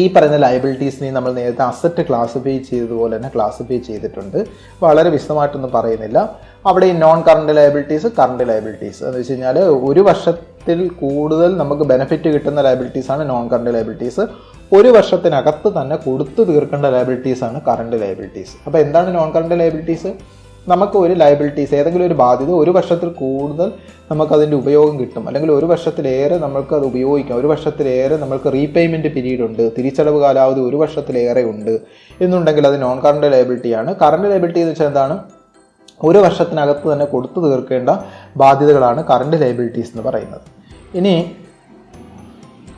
ഈ പറയുന്ന ലയബിലിറ്റീസിനെ നമ്മൾ നേരത്തെ അസറ്റ് ക്ലാസിഫൈ ചെയ്തതുപോലെ തന്നെ ക്ലാസിഫൈ ചെയ്തിട്ടുണ്ട്. വളരെ വിശദമായിട്ടൊന്നും പറയുന്നില്ല. അവിടെ ഈ non current liabilities, current liabilities എന്ന് വെച്ച് കഴിഞ്ഞാൽ ഒരു വർഷത്തിൽ കൂടുതൽ നമുക്ക് ബെനിഫിറ്റ് കിട്ടുന്ന ലയബിലിറ്റീസാണ് നോൺ കറണ്ട് ലയബിലിറ്റീസ്. ഒരു വർഷത്തിനകത്ത് തന്നെ കൊടുത്തു തീർക്കേണ്ട ലയബിലിറ്റീസാണ് കറണ്ട് ലയബിലിറ്റീസ്. അപ്പോൾ എന്താണ് നോൺ കറണ്ട് ലയബിലിറ്റീസ്? നമുക്ക് ഒരു ലയബിലിറ്റീസ്, ഏതെങ്കിലും ഒരു ബാധ്യത ഒരു വർഷത്തിൽ കൂടുതൽ നമുക്കതിൻ്റെ ഉപയോഗം കിട്ടും, അല്ലെങ്കിൽ ഒരു വർഷത്തിലേറെ നമുക്ക് അത് ഉപയോഗിക്കാം, ഒരു വർഷത്തിലേറെ നമുക്ക് റീപേയ്മെൻറ്റ് പീരീഡ് ഉണ്ട്, തിരിച്ചടവ് കാലാവധി ഒരു വർഷത്തിലേറെ ഉണ്ട് എന്നുണ്ടെങ്കിൽ അത് നോൺ കറണ്ട് ലയബിലിറ്റിയാണ്. കറണ്ട് ലയബിലിറ്റി എന്ന് വെച്ചാൽ എന്താണ്? ഒരു വർഷത്തിനകത്ത് തന്നെ കൊടുത്തു തീർക്കേണ്ട ബാധ്യതകളാണ് കറണ്ട് ലയബിലിറ്റീസ് എന്ന് പറയുന്നത്. ഇനി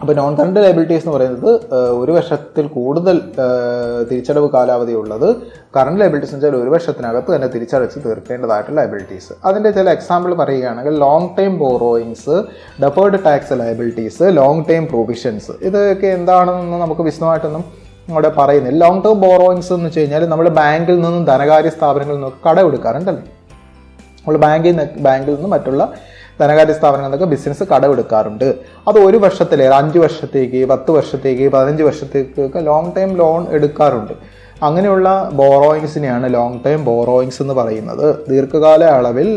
അപ്പോൾ നോൺ കറണ്ട് ലയബിലിറ്റീസ് എന്ന് പറയുന്നത് ഒരു വർഷത്തിൽ കൂടുതൽ തിരിച്ചടവ് കാലാവധി ഉള്ളത്. കറണ്ട് ലയബിലിറ്റീസ് എന്ന് വെച്ചാൽ ഒരു വർഷത്തിനകത്ത് തന്നെ തിരിച്ചടച്ച് തീർക്കേണ്ടതായിട്ടുള്ള ലയബിലിറ്റീസ്. അതിൻ്റെ ചില എക്സാമ്പിൾ പറയുകയാണെങ്കിൽ long time borrowings, deferred tax liabilities, long time provisions. ഇതൊക്കെ എന്താണെന്ന് നമുക്ക് വിശദമായിട്ടൊന്നും അവിടെ പറയുന്നില്ല. ലോങ് ടേം ബോറോയിങ്സ് എന്ന് വെച്ച് കഴിഞ്ഞാൽ നമ്മൾ ബാങ്കിൽ നിന്നും ധനകാര്യ സ്ഥാപനങ്ങളിൽ നിന്നൊക്കെ കടമെടുക്കാറുണ്ടല്ലോ. നമ്മൾ ബാങ്കിൽ നിന്നും മറ്റുള്ള ധനകാര്യ സ്ഥാപനങ്ങളിൽ നിന്നൊക്കെ ബിസിനസ് കടമെടുക്കാറുണ്ട്. അത് ഒരു വർഷത്തിലേറെ, 5 വർഷത്തേക്ക്, 10 വർഷത്തേക്ക്, 15 വർഷത്തേക്കൊക്കെ ലോങ് ടൈം ലോൺ എടുക്കാറുണ്ട്. അങ്ങനെയുള്ള ബോറോയിങ്സിനെയാണ് ലോങ് ടൈം ബോറോയിങ്സ് എന്ന് പറയുന്നത്. ദീർഘകാല അളവിൽ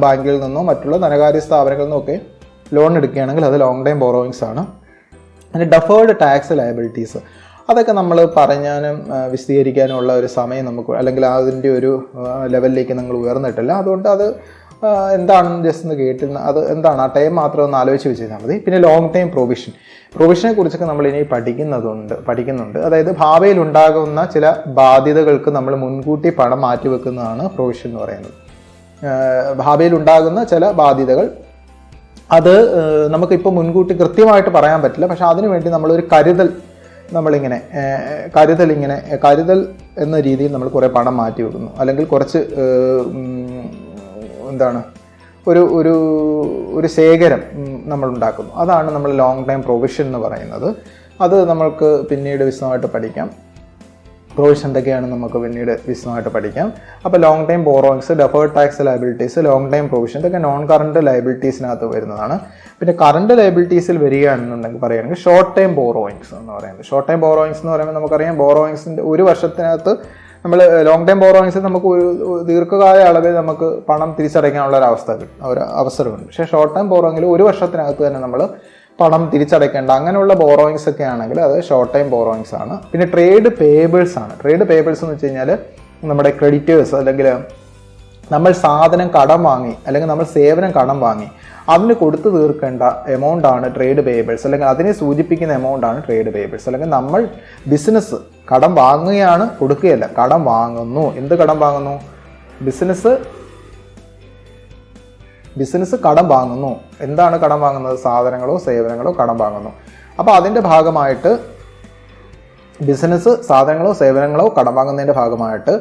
ബാങ്കിൽ നിന്നോ മറ്റുള്ള ധനകാര്യ സ്ഥാപനങ്ങളിൽ നിന്നോ ഒക്കെ ലോൺ എടുക്കുകയാണെങ്കിൽ അത് ലോങ് ടൈം ബോറോയിങ്സ് ആണ്. പിന്നെ ഡെഫേർഡ് ടാക്സ് ലയബിലിറ്റീസ്, അതൊക്കെ നമ്മൾ പറഞ്ഞാലും വിശദീകരിക്കാനുള്ള ഒരു സമയം നമുക്ക്, അല്ലെങ്കിൽ അതിൻ്റെ ഒരു ലെവലിലേക്ക് നിങ്ങൾ ഉയർന്നിട്ടില്ല. അതുകൊണ്ട് അത് എന്താണെന്ന് ജസ്റ്റ് ഒന്ന് കേട്ടിരുന്ന അത് എന്താണ് ആ ടൈം മാത്രം ഒന്ന് ആലോചിച്ച് വെച്ചാൽ മതി. പിന്നെ ലോങ് ടൈം പ്രൊവിഷനെ കുറിച്ചൊക്കെ നമ്മൾ ഇനി പഠിക്കുന്നുണ്ട്. അതായത് ഭാവിയിൽ ഉണ്ടാകുന്ന ചില ബാധ്യതകൾക്ക് നമ്മൾ മുൻകൂട്ടി പണം മാറ്റിവെക്കുന്നതാണ് പ്രൊവിഷൻ എന്ന് പറയുന്നത്. ഭാവിയിൽ ഉണ്ടാകുന്ന ചില ബാധ്യതകൾ അത് നമുക്കിപ്പോൾ മുൻകൂട്ടി കൃത്യമായിട്ട് പറയാൻ പറ്റില്ല, പക്ഷെ അതിനുവേണ്ടി നമ്മളൊരു കരുതൽ കരുതൽ എന്ന രീതിയിൽ നമ്മൾ കുറേ പണം മാറ്റി വെക്കുന്നു, അല്ലെങ്കിൽ കുറച്ച് ഒരു ശേഖരം നമ്മൾ ഉണ്ടാക്കുന്നു. അതാണ് നമ്മൾ ലോങ് ടൈം പ്രൊവിഷൻ എന്ന് പറയുന്നത്. അത് നമ്മൾക്ക് പിന്നീട് വിശദമായിട്ട് പഠിക്കാം. പ്രൊവിഷൻ എന്തൊക്കെയാണെന്ന് നമുക്ക് പിന്നീട് വിശദമായിട്ട് പഠിക്കാം. അപ്പോൾ long time borrowings, deferred tax liabilities, long time provision, ഇതൊക്കെ നോൺ കറണ്ട് ലയബിലിറ്റീസിനകത്ത് വരുന്നതാണ്. പിന്നെ കറണ്ട് ലയബിലിറ്റീസിൽ വരികയാണെന്നുണ്ടെങ്കിൽ പറയുകയാണെങ്കിൽ ഷോർട്ട് ടൈം ബോറോയിങ്സ് എന്ന് പറയുന്നത്. ഷോർട്ട് ടൈം ബോറോയിങ്സ് എന്ന് പറയുമ്പോൾ നമുക്കറിയാം, ബോറോയിങ്സിൻ്റെ ഒരു വർഷത്തിനകത്ത് നമ്മൾ ലോങ് ടൈം ബോറോയിങ്സിൽ നമുക്ക് ഒരു ദീർഘകാല അളവിൽ നമുക്ക് പണം തിരിച്ചടയ്ക്കാനുള്ള ഒരു അവസരമുണ്ട്. പക്ഷേ ഷോർട്ട് ടൈം ബോറോയിങ്ങിൽ ഒരു വർഷത്തിനകത്ത് തന്നെ നമ്മൾ പണം തിരിച്ചടയ്ക്കേണ്ട അങ്ങനെയുള്ള ബോറോയിങ്സ് ഒക്കെ ആണെങ്കിൽ അത് ഷോർട്ട് ടൈം ബോറോയിങ്സ് ആണ്. പിന്നെ ട്രേഡ് പേബിൾസ് ആണ്. ട്രേഡ് പേബിൾസ് എന്ന് വെച്ച് കഴിഞ്ഞാൽ നമ്മുടെ ക്രെഡിറ്റേഴ്സ്, അല്ലെങ്കിൽ നമ്മൾ സാധനം കടം വാങ്ങി അല്ലെങ്കിൽ നമ്മൾ സേവനം കടം വാങ്ങി അതിന് കൊടുത്തു തീർക്കേണ്ട എമൗണ്ട് ആണ് ട്രേഡ് പേബിൾസ്, അല്ലെങ്കിൽ അതിനെ സൂചിപ്പിക്കുന്ന എമൗണ്ട് ആണ് ട്രേഡ് പേബിൾസ്. അല്ലെങ്കിൽ നമ്മൾ ബിസിനസ് കടം വാങ്ങുകയാണ്, കൊടുക്കുകയല്ല, കടം വാങ്ങുന്നു. എന്ത് കടം വാങ്ങുന്നു? ബിസിനസ് കടം വാങ്ങുന്നു. എന്താണ് കടം വാങ്ങുന്നത്? സാധനങ്ങളോ സേവനങ്ങളോ കടം വാങ്ങുന്നു. അപ്പോൾ അതിൻ്റെ ഭാഗമായിട്ട് ബിസിനസ് സാധനങ്ങളോ സേവനങ്ങളോ കടം വാങ്ങുന്നതിൻ്റെ ഭാഗമായിട്ട്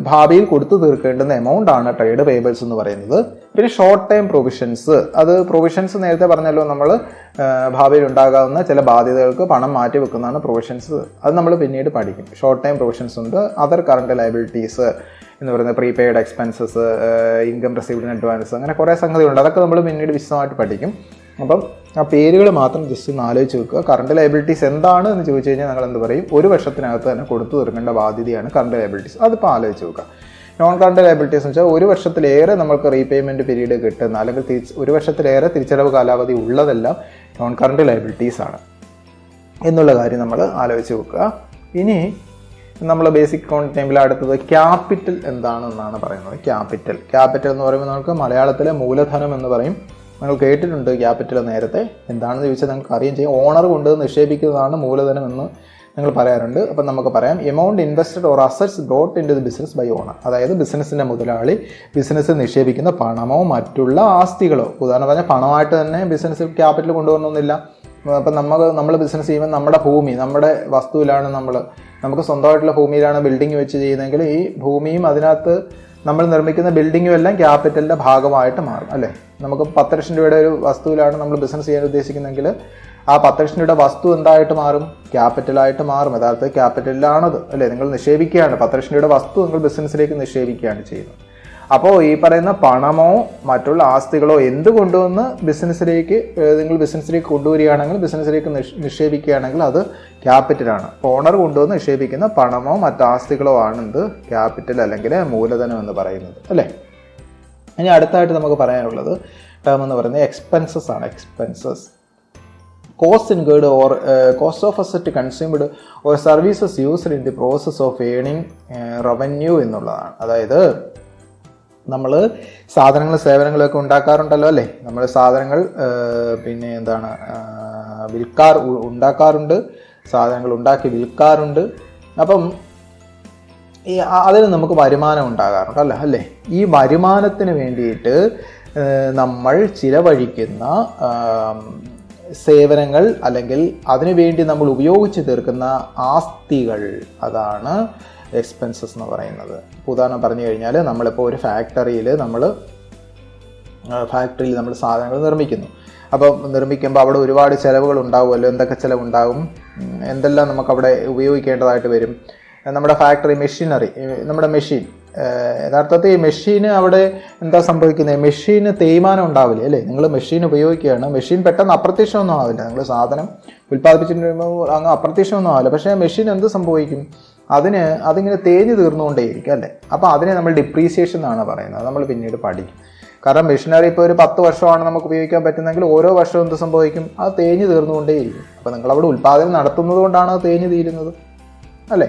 ഭാവിയിൽ കൊടുത്തു തീർക്കേണ്ടുന്ന എമൗണ്ട് ആണ് ട്രേഡ് പേബിൾസ് എന്ന് പറയുന്നത്. പിന്നെ ഷോർട്ട് ടൈം പ്രൊവിഷൻസ്, അത് പ്രൊവിഷൻസ് നേരത്തെ പറഞ്ഞല്ലോ, നമ്മൾ ഭാവിയിൽ ഉണ്ടാകാവുന്ന ചില ബാധ്യതകൾക്ക് പണം മാറ്റി വെക്കുന്നതാണ് പ്രൊവിഷൻസ്. അത് നമ്മൾ പിന്നീട് പഠിക്കും. ഷോർട്ട് ടൈം പ്രൊവിഷൻസ് ഉണ്ട്. അതർ കറണ്ട് ലയബിലിറ്റീസ് എന്ന് പറയുന്നത് prepaid expenses, income received in advance, അങ്ങനെ കുറേ സംഗതികളുണ്ട്. അതൊക്കെ നമ്മൾ പിന്നീട് വിശദമായിട്ട് പഠിക്കും. അപ്പം ആ പേരുകൾ മാത്രം ജസ്റ്റ് ഒന്ന് ആലോചിച്ച് വെക്കുക. കറണ്ട് ലയബിലിറ്റീസ് എന്താണ് എന്ന് ചോദിച്ചു കഴിഞ്ഞാൽ നിങ്ങൾ എന്ത് പറയും? ഒരു വർഷത്തിനകത്ത് തന്നെ കൊടുത്തു തീർക്കേണ്ട ബാധ്യതയാണ് കറണ്ട് ലയബിലിറ്റീസ്. അതിപ്പോൾ ആലോചിച്ച് വെക്കുക. നോൺ കറണ്ട് ലയബിലിറ്റീസ് എന്ന് വെച്ചാൽ ഒരു വർഷത്തിലേറെ നമുക്ക് റീപേയ്മെൻറ്റ് പീരീഡ് കിട്ടുന്ന, അല്ലെങ്കിൽ ഒരു വർഷത്തിലേറെ തിരിച്ചടവ് കാലാവധി ഉള്ളതെല്ലാം നോൺ കറണ്ട് ലയബിലിറ്റീസ് ആണ് എന്നുള്ള കാര്യം നമ്മൾ ആലോചിച്ച് വെക്കുക. ഇനി നമ്മൾ ബേസിക് അക്കൗണ്ട് ടൈമിൽ അടുത്തത് ക്യാപിറ്റൽ എന്താണെന്നാണ് പറയുന്നത്. ക്യാപിറ്റൽ എന്ന് പറയുമ്പോൾ നമുക്ക് മലയാളത്തിലെ മൂലധനം എന്ന് പറയും. നിങ്ങൾ കേട്ടിട്ടുണ്ട് ക്യാപിറ്റൽ നേരത്തെ. എന്താണെന്ന് ചോദിച്ചാൽ നിങ്ങൾക്ക് അറിയുകയും ചെയ്യും. ഓണർ കൊണ്ട് നിക്ഷേപിക്കുന്നതാണ് മൂലധനം എന്ന് നിങ്ങൾ പറയാറുണ്ട്. അപ്പം നമുക്ക് പറയാം, amount invested or assets brought into the business by owner. അതായത് ബിസിനസ്സിൻ്റെ മുതലാളി ബിസിനസ്സിൽ നിക്ഷേപിക്കുന്ന പണമോ മറ്റുള്ള ആസ്തികളോ. ഉദാഹരണം പറഞ്ഞാൽ പണമായിട്ട് തന്നെ ബിസിനസ്സിൽ ക്യാപിറ്റൽ കൊണ്ടുവരണമെന്നില്ല. അപ്പം നമ്മൾ ബിസിനസ് ചെയ്യുമ്പോൾ നമ്മുടെ ഭൂമി, നമ്മുടെ വസ്തുവിലാണ് നമുക്ക് സ്വന്തമായിട്ടുള്ള ഭൂമിയിലാണ് ബിൽഡിംഗ് വെച്ച് ചെയ്യുന്നതെങ്കിൽ ഈ ഭൂമിയും അതിനകത്ത് നമ്മൾ നിർമ്മിക്കുന്ന ബിൽഡിങ്ങും എല്ലാം ക്യാപിറ്റലിൻ്റെ ഭാഗമായിട്ട് മാറും, അല്ലേ? നമുക്ക് 10 ലക്ഷം രൂപയുടെ ഒരു വസ്തുവിലാണ് നമ്മൾ ബിസിനസ് ചെയ്യാൻ ഉദ്ദേശിക്കുന്നതെങ്കിൽ ആ 10 ലക്ഷം രൂപയുടെ വസ്തു എന്തായിട്ട് മാറും? ക്യാപിറ്റലായിട്ട് മാറും. യഥാർത്ഥ ക്യാപിറ്റലിലാണത്, അല്ലേ? നിങ്ങൾ നിക്ഷേപിക്കുകയാണ്, 10 ലക്ഷം രൂപയുടെ വസ്തു നിങ്ങൾ ബിസിനസ്സിലേക്ക് നിക്ഷേപിക്കുകയാണ് ചെയ്യുന്നത്. അപ്പോൾ ഈ പറയുന്ന പണമോ മറ്റുള്ള ആസ്തികളോ എന്ത് കൊണ്ടുവന്ന് നിങ്ങൾ ബിസിനസ്സിലേക്ക് കൊണ്ടുവരികയാണെങ്കിൽ, ബിസിനസ്സിലേക്ക് നിക്ഷേപിക്കുകയാണെങ്കിൽ അത് ക്യാപിറ്റലാണ്. ഓണർ കൊണ്ടുവന്ന് നിക്ഷേപിക്കുന്ന പണമോ മറ്റ് ആസ്തികളോ ആണെന്ത്? ക്യാപിറ്റൽ അല്ലെങ്കിൽ മൂലധനം എന്ന് പറയുന്നത്, അല്ലേ? ഇനി അടുത്തായിട്ട് നമുക്ക് പറയാനുള്ളത് ടേം എന്ന് പറയുന്നത് എക്സ്പെൻസസ് ആണ്. Expenses, cost incurred or cost of asset consumed or services used in the process of earning revenue എന്നുള്ളതാണ്. അതായത് നമ്മൾ സാധനങ്ങൾ സേവനങ്ങളൊക്കെ ഉണ്ടാക്കാറുണ്ടല്ലോ, അല്ലേ? നമ്മൾ സാധനങ്ങൾ ഉണ്ടാക്കാറുണ്ട്, സാധനങ്ങൾ ഉണ്ടാക്കി വിൽക്കാറുണ്ട്. അപ്പം അതിന് നമുക്ക് വരുമാനം ഉണ്ടാകാറുണ്ട്, അല്ലേ? ഈ വരുമാനത്തിന് വേണ്ടിയിട്ട് നമ്മൾ ചിലവഴിക്കുന്ന സേവനങ്ങൾ, അല്ലെങ്കിൽ അതിനുവേണ്ടി നമ്മൾ ഉപയോഗിച്ച് തീർക്കുന്ന ആസ്തികൾ, അതാണ് എക്സ്പെൻസസ് എന്ന് പറയുന്നത്. ഉദാഹരണം പറഞ്ഞു കഴിഞ്ഞാൽ, നമ്മളിപ്പോൾ ഒരു ഫാക്ടറിയിൽ നമ്മൾ സാധനങ്ങൾ നിർമ്മിക്കുന്നു. അപ്പോൾ നിർമ്മിക്കുമ്പോൾ അവിടെ ഒരുപാട് ചിലവുകൾ ഉണ്ടാവുമല്ലോ. എന്തൊക്കെ ചിലവുണ്ടാകും? എന്തെല്ലാം നമുക്കവിടെ ഉപയോഗിക്കേണ്ടതായിട്ട് വരും? നമ്മുടെ ഫാക്ടറി മെഷീനറി, നമ്മുടെ മെഷീൻ, യഥാർത്ഥത്തിൽ ഈ മെഷീന് അവിടെ എന്താ സംഭവിക്കുന്നത്? മെഷീന് തേയ്മാനം ഉണ്ടാവില്ല, അല്ലേ? നിങ്ങൾ മെഷീൻ ഉപയോഗിക്കുകയാണ്, മെഷീൻ പെട്ടെന്ന് അപ്രത്യക്ഷമൊന്നും ആവില്ല. നിങ്ങൾ സാധനം ഉൽപ്പാദിപ്പിച്ചിട്ട് അങ്ങ് അപ്രത്യക്ഷമൊന്നും ആവില്ല. പക്ഷേ മെഷീൻ എന്ത് സംഭവിക്കും? അതിങ്ങനെ തേഞ്ഞ് തീർന്നുകൊണ്ടേയിരിക്കും അല്ലേ. അപ്പോൾ അതിനെ നമ്മൾ ഡിപ്രീസിയേഷൻ എന്നാണ് പറയുന്നത്. നമ്മൾ പിന്നീട് പഠിക്കും. കാരണം മെഷീനറി ഇപ്പോൾ ഒരു 10 വർഷമാണ് നമുക്ക് ഉപയോഗിക്കാൻ പറ്റുന്നതെങ്കിൽ ഓരോ വർഷവും എന്ത് സംഭവിക്കും, അത് തേഞ്ഞ് തീർന്നുകൊണ്ടേയിരിക്കും. അപ്പോൾ നിങ്ങളവിടെ ഉൽപ്പാദനം നടത്തുന്നത് കൊണ്ടാണ് അത് തേഞ്ഞ് തീരുന്നത് അല്ലേ.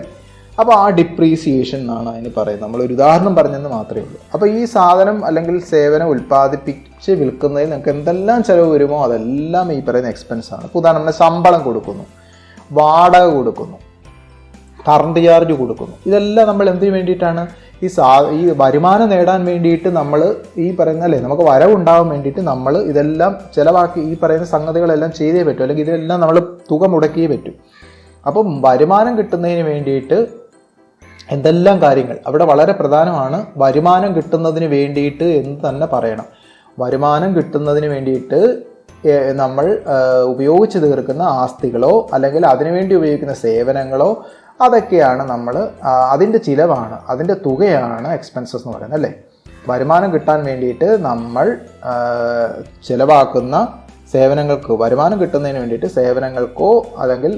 അപ്പോൾ ആ ഡിപ്രീസിയേഷൻ എന്നാണ് അതിന് പറയുന്നത്. നമ്മളൊരു ഉദാഹരണം പറഞ്ഞെന്ന് മാത്രമേ ഉള്ളൂ. അപ്പോൾ ഈ സാധനം അല്ലെങ്കിൽ സേവനം ഉൽപ്പാദിപ്പിച്ച് വിൽക്കുന്നതിൽ നിങ്ങൾക്ക് എന്തെല്ലാം ചിലവ് വരുമോ അതെല്ലാം ഈ പറയുന്ന എക്സ്പെൻസാണ്. ഇപ്പോൾ ഉദാഹരണം ശമ്പളം കൊടുക്കുന്നു, വാടക കൊടുക്കുന്നു, കറണ്ട് ചാർജ് കൊടുക്കുന്നു. ഇതെല്ലാം നമ്മൾ എന്തിനു വേണ്ടിയിട്ടാണ്, ഈ വരുമാനം നേടാൻ വേണ്ടിയിട്ട് നമ്മൾ ഈ പറയുന്ന അല്ലേ, നമുക്ക് വരവുണ്ടാകാൻ വേണ്ടിയിട്ട് നമ്മൾ ഇതെല്ലാം ചിലവാക്കി ഈ പറയുന്ന സംഗതികളെല്ലാം ചെയ്തേ പറ്റൂ, അല്ലെങ്കിൽ ഇതെല്ലാം നമ്മൾ തുക മുടക്കിയേ പറ്റൂ. അപ്പം വരുമാനം കിട്ടുന്നതിന് വേണ്ടിയിട്ട് എന്തെല്ലാം കാര്യങ്ങൾ അവിടെ വളരെ പ്രധാനമാണ്. വരുമാനം കിട്ടുന്നതിന് വേണ്ടിയിട്ട് എന്ന് തന്നെ പറയണം. വരുമാനം കിട്ടുന്നതിന് വേണ്ടിയിട്ട് നമ്മൾ ഉപയോഗിച്ച് തീർക്കുന്ന ആസ്തികളോ അല്ലെങ്കിൽ അതിനുവേണ്ടി ഉപയോഗിക്കുന്ന സേവനങ്ങളോ അതൊക്കെയാണ് അതിൻ്റെ ചിലവാണ്, അതിൻ്റെ തുകയാണ് എക്സ്പെൻസസ് എന്ന് പറയുന്നത് അല്ലേ. വരുമാനം കിട്ടാൻ വേണ്ടിയിട്ട് നമ്മൾ ചിലവാക്കുന്ന സേവനങ്ങൾക്ക്, വരുമാനം കിട്ടുന്നതിന് വേണ്ടിയിട്ട് സേവനങ്ങൾക്കോ അല്ലെങ്കിൽ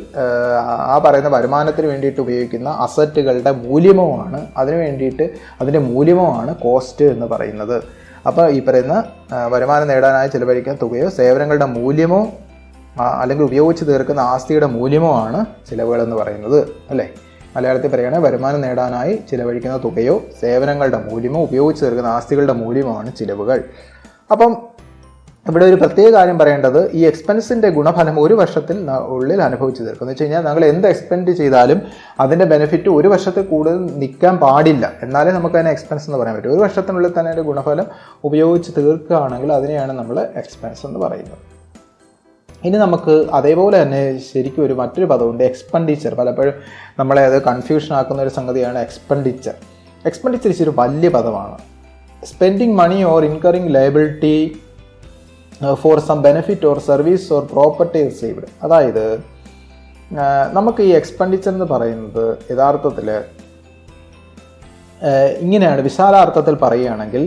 ആ പറയുന്ന വരുമാനത്തിന് വേണ്ടിയിട്ട് ഉപയോഗിക്കുന്ന അസറ്റുകളുടെ മൂല്യമോ ആണ് അതിൻ്റെ മൂല്യമോ ആണ് കോസ്റ്റ് എന്ന് പറയുന്നത്. അപ്പോൾ ഈ പറയുന്ന വരുമാനം നേടാനായി ചിലവഴിക്കുന്ന തുകയോ സേവനങ്ങളുടെ മൂല്യമോ അല്ലെങ്കിൽ ഉപയോഗിച്ച് തീർക്കുന്ന ആസ്തിയുടെ മൂല്യമോ ആണ് ചിലവുകൾ എന്ന് പറയുന്നത് അല്ലേ. മലയാളത്തിൽ പറയുകയാണെങ്കിൽ വരുമാനം നേടാനായി ചിലവഴിക്കുന്ന തുകയോ സേവനങ്ങളുടെ മൂല്യമോ ഉപയോഗിച്ച് തീർക്കുന്ന ആസ്തികളുടെ മൂല്യമോ ആണ് ചിലവുകൾ. അപ്പം ഇവിടെ ഒരു പ്രത്യേക കാര്യം പറയേണ്ടത്, ഈ എക്സ്പെൻസിൻ്റെ ഗുണഫലം ഒരു വർഷത്തിൽ ഉള്ളിൽ അനുഭവിച്ച് തീർക്കും. എന്ന് വെച്ച് കഴിഞ്ഞാൽ നിങ്ങൾ എന്ത് എക്സ്പെൻഡ് ചെയ്താലും അതിൻ്റെ ബെനിഫിറ്റ് ഒരു വർഷത്തിൽ കൂടുതൽ നിൽക്കാൻ പാടില്ല, എന്നാലേ നമുക്ക് അതിനെ എക്സ്പെൻസ് എന്ന് പറയാൻ പറ്റും. ഒരു വർഷത്തിനുള്ളിൽ തന്നെ അതിൻ്റെ ഗുണഫലം ഉപയോഗിച്ച് തീർക്കുകയാണെങ്കിൽ അതിനെയാണ് നമ്മൾ എക്സ്പെൻസ് എന്ന് പറയുന്നത്. ഇനി നമുക്ക് അതേപോലെ തന്നെ ശരിക്കും മറ്റൊരു പദമുണ്ട്, എക്സ്പെൻഡിച്ചർ. പലപ്പോഴും നമ്മളെ അത് കൺഫ്യൂഷൻ ആക്കുന്ന ഒരു സംഗതിയാണ് എക്സ്പെൻഡിച്ചർ. എക്സ്പെൻഡിച്ചർ ഇച്ചിരി വലിയ പദമാണ്. Spending money or incurring liability for some benefit or service or property received. അതായത് നമുക്ക് ഈ എക്സ്പെൻഡിച്ചർ എന്ന് പറയുന്നത് യഥാർത്ഥത്തിൽ ഇങ്ങനെയാണ്. വിശാലാർത്ഥത്തിൽ പറയുകയാണെങ്കിൽ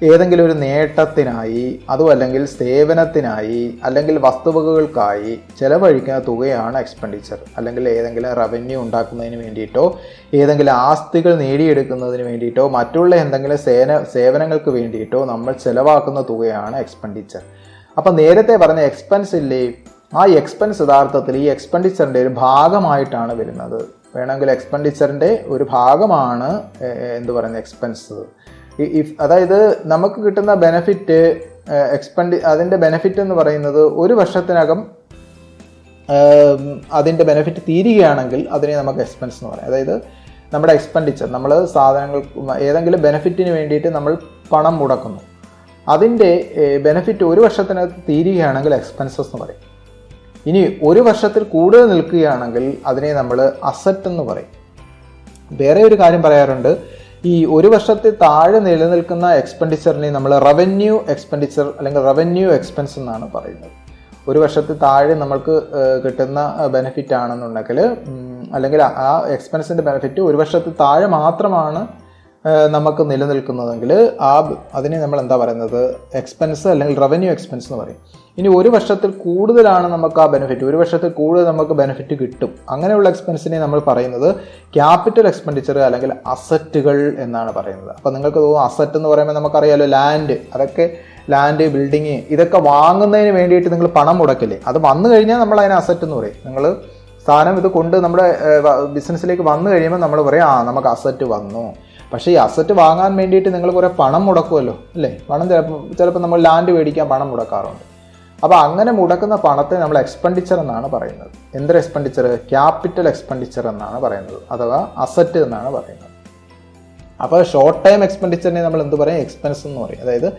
ഏതെങ്കിലും ഒരു നേട്ടത്തിനായി, അതും അല്ലെങ്കിൽ സേവനത്തിനായി, അല്ലെങ്കിൽ വസ്തുവകകൾക്കായി ചെലവഴിക്കുന്ന തുകയാണ് എക്സ്പെൻഡിച്ചർ. അല്ലെങ്കിൽ ഏതെങ്കിലും റവന്യൂ ഉണ്ടാക്കുന്നതിന് വേണ്ടിയിട്ടോ ഏതെങ്കിലും ആസ്തികൾ നേടിയെടുക്കുന്നതിന് വേണ്ടിയിട്ടോ മറ്റുള്ള എന്തെങ്കിലും സേവനങ്ങൾക്ക് വേണ്ടിയിട്ടോ നമ്മൾ ചെലവാക്കുന്ന തുകയാണ് എക്സ്പെൻഡിച്ചർ. അപ്പം നേരത്തെ പറഞ്ഞ എക്സ്പെൻസ് ഇല്ലേ, ആ എക്സ്പെൻസ് യഥാർത്ഥത്തിൽ ഈ എക്സ്പെൻഡിച്ചറിൻ്റെ ഒരു ഭാഗമായിട്ടാണ് വരുന്നത്. വേണമെങ്കിൽ എക്സ്പെൻഡിച്ചറിൻ്റെ ഒരു ഭാഗമാണ് എക്സ്പെൻസ്. അതായത് നമുക്ക് കിട്ടുന്ന ബെനഫിറ്റ് അതിൻ്റെ ബെനഫിറ്റ് എന്ന് പറയുന്നത് ഒരു വർഷത്തിനകം അതിൻ്റെ ബെനഫിറ്റ് തീരുകയാണെങ്കിൽ അതിനെ നമുക്ക് എക്സ്പെൻസ് എന്ന് പറയാം. അതായത് നമ്മുടെ എക്സ്പെൻഡിച്ചർ, നമ്മൾ സാധനങ്ങൾ ഏതെങ്കിലും ബെനഫിറ്റിന് വേണ്ടിയിട്ട് നമ്മൾ പണം മുടക്കുന്നു, അതിൻ്റെ ബെനഫിറ്റ് ഒരു വർഷത്തിനകത്ത് തീരുകയാണെങ്കിൽ എക്സ്പെൻസസ് എന്ന് പറയും. ഇനി ഒരു വർഷത്തിൽ കൂടുതൽ നിൽക്കുകയാണെങ്കിൽ അതിനെ നമ്മൾ അസറ്റ് എന്ന് പറയും. വേറെ ഒരു കാര്യം പറയാറുണ്ട്, ഈ ഒരു വർഷത്തിൽ താഴെ നിലനിൽക്കുന്ന എക്സ്പെൻഡിച്ചറിനെ നമ്മൾ റവന്യൂ എക്സ്പെൻഡിച്ചർ അല്ലെങ്കിൽ റവന്യൂ എക്സ്പെൻസ് എന്നാണ് പറയുന്നത്. ഒരു വർഷത്തിൽ താഴെ നമ്മൾക്ക് കിട്ടുന്ന ബെനിഫിറ്റ് ആണെന്നുണ്ടെങ്കിൽ, അല്ലെങ്കിൽ ആ എക്സ്പെൻസിൻ്റെ ബെനിഫിറ്റ് ഒരു വർഷത്തിൽ താഴെ മാത്രമാണ് നമുക്ക് നിലനിൽക്കുന്നതെങ്കിൽ അതിനെ നമ്മൾ എന്താ പറയുന്നത്, എക്സ്പെൻസ് അല്ലെങ്കിൽ റവന്യൂ എക്സ്പെൻസ് എന്ന് പറയും. ഇനി ഒരു വർഷത്തിൽ കൂടുതലാണ് നമുക്ക് ആ ബെനിഫിറ്റ്, ഒരു വർഷത്തിൽ കൂടുതൽ നമുക്ക് ബെനിഫിറ്റ് കിട്ടും, അങ്ങനെയുള്ള എക്സ്പെൻസിനെ നമ്മൾ പറയുന്നത് ക്യാപിറ്റൽ എക്സ്പെൻഡിച്ചർ അല്ലെങ്കിൽ അസറ്റുകൾ എന്നാണ് പറയുന്നത്. അപ്പോൾ നിങ്ങൾക്ക് തോന്നും അസറ്റ് എന്ന് പറയുമ്പോൾ നമുക്കറിയാലോ ലാൻഡ്, അതൊക്കെ ലാൻഡ്, ബിൽഡിങ്, ഇതൊക്കെ വാങ്ങുന്നതിന് വേണ്ടിയിട്ട് നിങ്ങൾ പണം മുടക്കില്ലേ, അത് വന്നു കഴിഞ്ഞാൽ നമ്മൾ അതിനെ അസറ്റ് എന്ന് പറയും. നിങ്ങൾ സാധനം ഇത് കൊണ്ട് നമ്മുടെ ബിസിനസ്സിലേക്ക് വന്നു കഴിയുമ്പോൾ നമ്മൾ പറയും നമുക്ക് അസറ്റ് വന്നു. പക്ഷേ ഈ അസറ്റ് വാങ്ങാൻ വേണ്ടിയിട്ട് നിങ്ങൾ കുറേ പണം മുടക്കുമല്ലോ അല്ലേ, പണം ചിലപ്പോൾ നമ്മൾ ലാൻഡ് മേടിക്കാൻ പണം മുടക്കാറുണ്ട്. അപ്പോൾ അങ്ങനെ മുടക്കുന്ന പണത്തെ നമ്മൾ എക്സ്പെൻഡിച്ചർ എന്നാണ് പറയുന്നത്. എന്തൊരു എക്സ്പെൻഡിച്ചർ? ക്യാപിറ്റൽ എക്സ്പെൻഡിച്ചർ എന്നാണ് പറയുന്നത്, അഥവാ അസറ്റ് എന്നാണ് പറയുന്നത്. അപ്പോൾ ഷോർട്ട് ടൈം എക്സ്പെൻഡിച്ചറിനെ നമ്മൾ എന്ത് പറയും? എക്സ്പെൻസ് എന്ന് പറയും. അതായത്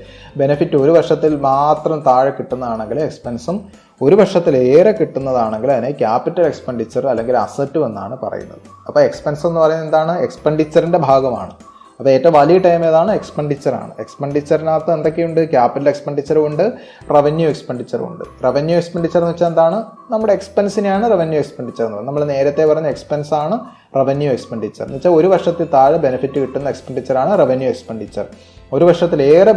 ബെനിഫിറ്റ് ഒരു വർഷത്തിൽ മാത്രം താഴെ കിട്ടുന്നതാണെങ്കിൽ എക്സ്പെൻസും, ഒരു വർഷത്തിലേറെ കിട്ടുന്നതാണെങ്കിൽ അതിനെ ക്യാപിറ്റൽ എക്സ്പെൻഡിച്ചർ അല്ലെങ്കിൽ അസറ്റ് എന്നാണ് പറയുന്നത്. അപ്പോൾ എക്സ്പെൻസ് എന്ന് പറയുന്നത് എന്താണ്? എക്സ്പെൻഡിച്ചറിൻ്റെ ഭാഗമാണ്. അപ്പോൾ ഏറ്റവും വലിയ ടൈം ഏതാണ്? എക്സ്പെൻഡിച്ചറാണ്. എക്സ്പെൻഡിച്ചറിനകത്ത് എന്തൊക്കെയുണ്ട്? ക്യാപിറ്റൽ എക്സ്പെൻഡിച്ചറും ഉണ്ട്, റവന്യൂ എക്സ്പെൻഡിച്ചറും ഉണ്ട്. റവന്യൂ എക്സ്പെൻഡിച്ചർ എന്ന് വെച്ചാൽ എന്താണ്? നമ്മുടെ എക്സ്പെൻസിനെയാണ് റവന്യൂ എക്സ്പെൻഡിച്ചർ എന്ന് പറയുന്നത്. നമ്മൾ നേരത്തെ പറഞ്ഞ എക്സ്പെൻസ് ആണ് റവന്യൂ എക്സ്പെൻഡിച്ചർ എന്ന് വെച്ചാൽ ഒരു വർഷത്തിൽ താഴെ ബെനിഫിറ്റ് കിട്ടുന്ന എക്സ്പെൻഡിച്ചറാണ് റവന്യൂ എക്സ്പെൻഡിച്ചർ. ഒരു വർഷത്തിലേറെ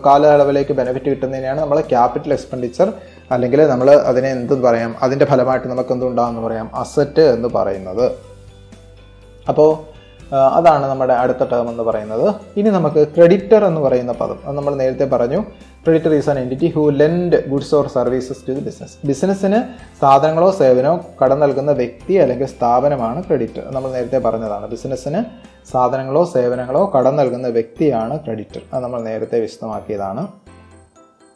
കാലയളവിലേക്ക് ബെനിഫിറ്റ് കിട്ടുന്നതിനെയാണ് നമ്മൾ ക്യാപിറ്റൽ എക്സ്പെൻഡിച്ചർ, അല്ലെങ്കിൽ നമ്മൾ അതിനെ എന്തെന്ന് പറയാം, അതിൻ്റെ ഫലമായിട്ട് നമുക്ക് എന്തുണ്ടാകുമെന്ന് പറയാം? അസറ്റ് എന്ന് പറയുന്നത്. അപ്പോൾ അതാണ് നമ്മുടെ അടുത്ത ടേം എന്ന് പറയുന്നത്. ഇനി നമുക്ക് ക്രെഡിറ്റർ എന്ന് പറയുന്ന പദം, അത് നമ്മൾ നേരത്തെ പറഞ്ഞു. Creditor is an entity who lend goods or services to the business. ബിസിനസ്സിന് സാധനങ്ങളോ സേവനമോ കടം നൽകുന്ന വ്യക്തി അല്ലെങ്കിൽ സ്ഥാപനമാണ് ക്രെഡിറ്റർ. നമ്മൾ നേരത്തെ പറഞ്ഞതാണ്. ബിസിനസ്സിന് സാധനങ്ങളോ സേവനങ്ങളോ കടം നൽകുന്ന വ്യക്തിയാണ് ക്രെഡിറ്റർ. അത് നമ്മൾ നേരത്തെ വിശദമാക്കിയതാണ്.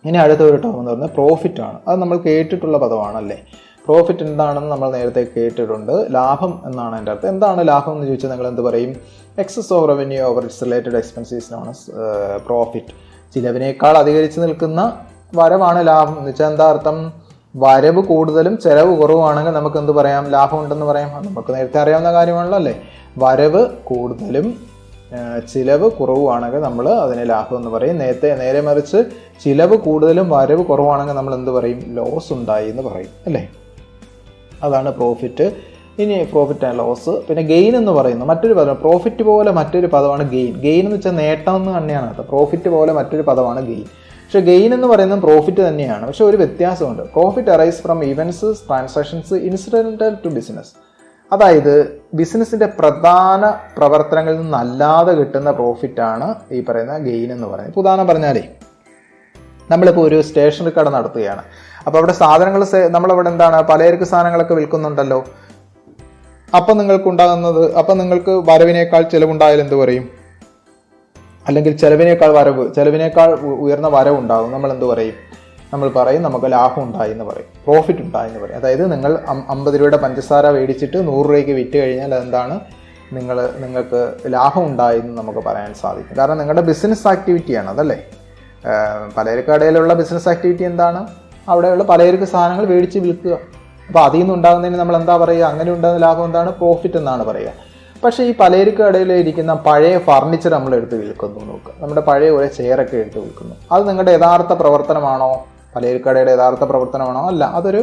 ഇനി അടുത്ത ഒരു ടേം എന്ന് പറയുന്നത് പ്രോഫിറ്റ് ആണ്. അത് നമ്മൾ കേട്ടിട്ടുള്ള പദമാണല്ലേ. പ്രോഫിറ്റ് എന്താണെന്ന് നമ്മൾ നേരത്തെ കേട്ടിട്ടുണ്ട്. ലാഭം എന്നാണ് എൻ്റെ അർത്ഥം. എന്താണ് ലാഭം എന്ന് ചോദിച്ചാൽ നിങ്ങൾ എന്ത് പറയും? Excess of revenue over its related expenses known as profit. ചിലവിനേക്കാൾ അധികരിച്ച് നിൽക്കുന്ന വരവാണ് ലാഭം. എന്ന് വെച്ചാൽ എന്താ അർത്ഥം? വരവ് കൂടുതലും ചിലവ് കുറവാണെങ്കിൽ നമുക്ക് എന്ത് പറയാം? ലാഭം ഉണ്ടെന്ന് പറയാം. നമുക്ക് നേരത്തെ അറിയാവുന്ന കാര്യമാണല്ലോ അല്ലേ. വരവ് കൂടുതലും ചിലവ് കുറവാണെങ്കിൽ നമ്മൾ അതിനെ ലാഭം എന്ന് പറയും. നേരെ മറിച്ച് ചിലവ് കൂടുതലും വരവ് കുറവാണെങ്കിൽ നമ്മൾ എന്ത് പറയും? ലോസ് ഉണ്ടായി എന്ന് പറയും അല്ലേ. അതാണ് പ്രോഫിറ്റ്. ഇനി പ്രോഫിറ്റ് ആൻഡ് ലോസ്. പിന്നെ ഗെയിൻ എന്ന് പറയുന്നു മറ്റൊരു പദം. പ്രോഫിറ്റ് പോലെ മറ്റൊരു പദമാണ് ഗെയിൻ. ഗെയിൻ എന്ന് വെച്ചാൽ നേട്ടം എന്ന് തന്നെയാണ് കേട്ടോ. പ്രോഫിറ്റ് പോലെ മറ്റൊരു പദമാണ് ഗെയിൻ. പക്ഷേ ഗെയിൻ എന്ന് പറയുന്നത് പ്രോഫിറ്റ് തന്നെയാണ്. പക്ഷെ ഒരു വ്യത്യാസമുണ്ട്. Profit arise from events, transactions incidental to business. അതായത് ബിസിനസ്സിൻ്റെ പ്രധാന പ്രവർത്തനങ്ങളിൽ നിന്നല്ലാതെ കിട്ടുന്ന പ്രോഫിറ്റാണ് ഈ പറയുന്ന ഗെയിൻ എന്ന് പറയുന്നത്. ഇപ്പോൾ ഉദാഹരണം പറഞ്ഞാലേ, നമ്മളിപ്പോൾ ഒരു സ്റ്റേഷനറി കട നടത്തുകയാണ്. അപ്പോൾ അവിടെ സാധനങ്ങൾ നമ്മളവിടെ എന്താണ് പലചരക്ക് സാധനങ്ങളൊക്കെ വിൽക്കുന്നുണ്ടല്ലോ. അപ്പം നിങ്ങൾക്ക് വരവിനേക്കാൾ ചിലവുണ്ടായാൽ എന്ത് പറയും? അല്ലെങ്കിൽ ചെലവിനേക്കാൾ ഉയർന്ന വരവുണ്ടാകും. നമ്മൾ എന്ത് പറയും? നമ്മൾ പറയും നമുക്ക് ലാഭം ഉണ്ടായി എന്ന് പറയും, പ്രോഫിറ്റ് ഉണ്ടായി എന്ന് പറയും. അതായത് നിങ്ങൾ 50 രൂപയുടെ പഞ്ചസാര മേടിച്ചിട്ട് 100 രൂപയ്ക്ക് വിറ്റ് കഴിഞ്ഞാൽ എന്താണ്? നിങ്ങൾക്ക് ലാഭം ഉണ്ടായി എന്ന് നമുക്ക് പറയാൻ സാധിക്കും. കാരണം നിങ്ങളുടെ ബിസിനസ് ആക്ടിവിറ്റിയാണ് അതല്ലേ. പലചരക്ക് കടയിലുള്ള ബിസിനസ് ആക്ടിവിറ്റി എന്താണ്? അവിടെയുള്ള പലചരക്ക് സാധനങ്ങൾ മേടിച്ച് വിൽക്കുക. അപ്പോൾ അതിൽ നിന്ന് ഉണ്ടാകുന്നതിന് നമ്മൾ എന്താ പറയുക? അങ്ങനെ ഉണ്ടാകുന്ന ലാഭം എന്താണ്? പ്രോഫിറ്റ് എന്നാണ് പറയുക. പക്ഷേ ഈ പലചരക്ക് കടയിൽ ഇരിക്കുന്ന പഴയ ഫർണിച്ചർ നമ്മൾ എടുത്ത് വിൽക്കുന്നു നോക്കുക. നമ്മുടെ പഴയ ഒരു ചെയറൊക്കെ എടുത്ത് വിൽക്കുന്നു. അത് നിങ്ങളുടെ യഥാർത്ഥ പ്രവർത്തനമാണോ? പലചരക്ക് കടയുടെ യഥാർത്ഥ പ്രവർത്തനമാണോ? അല്ല, അതൊരു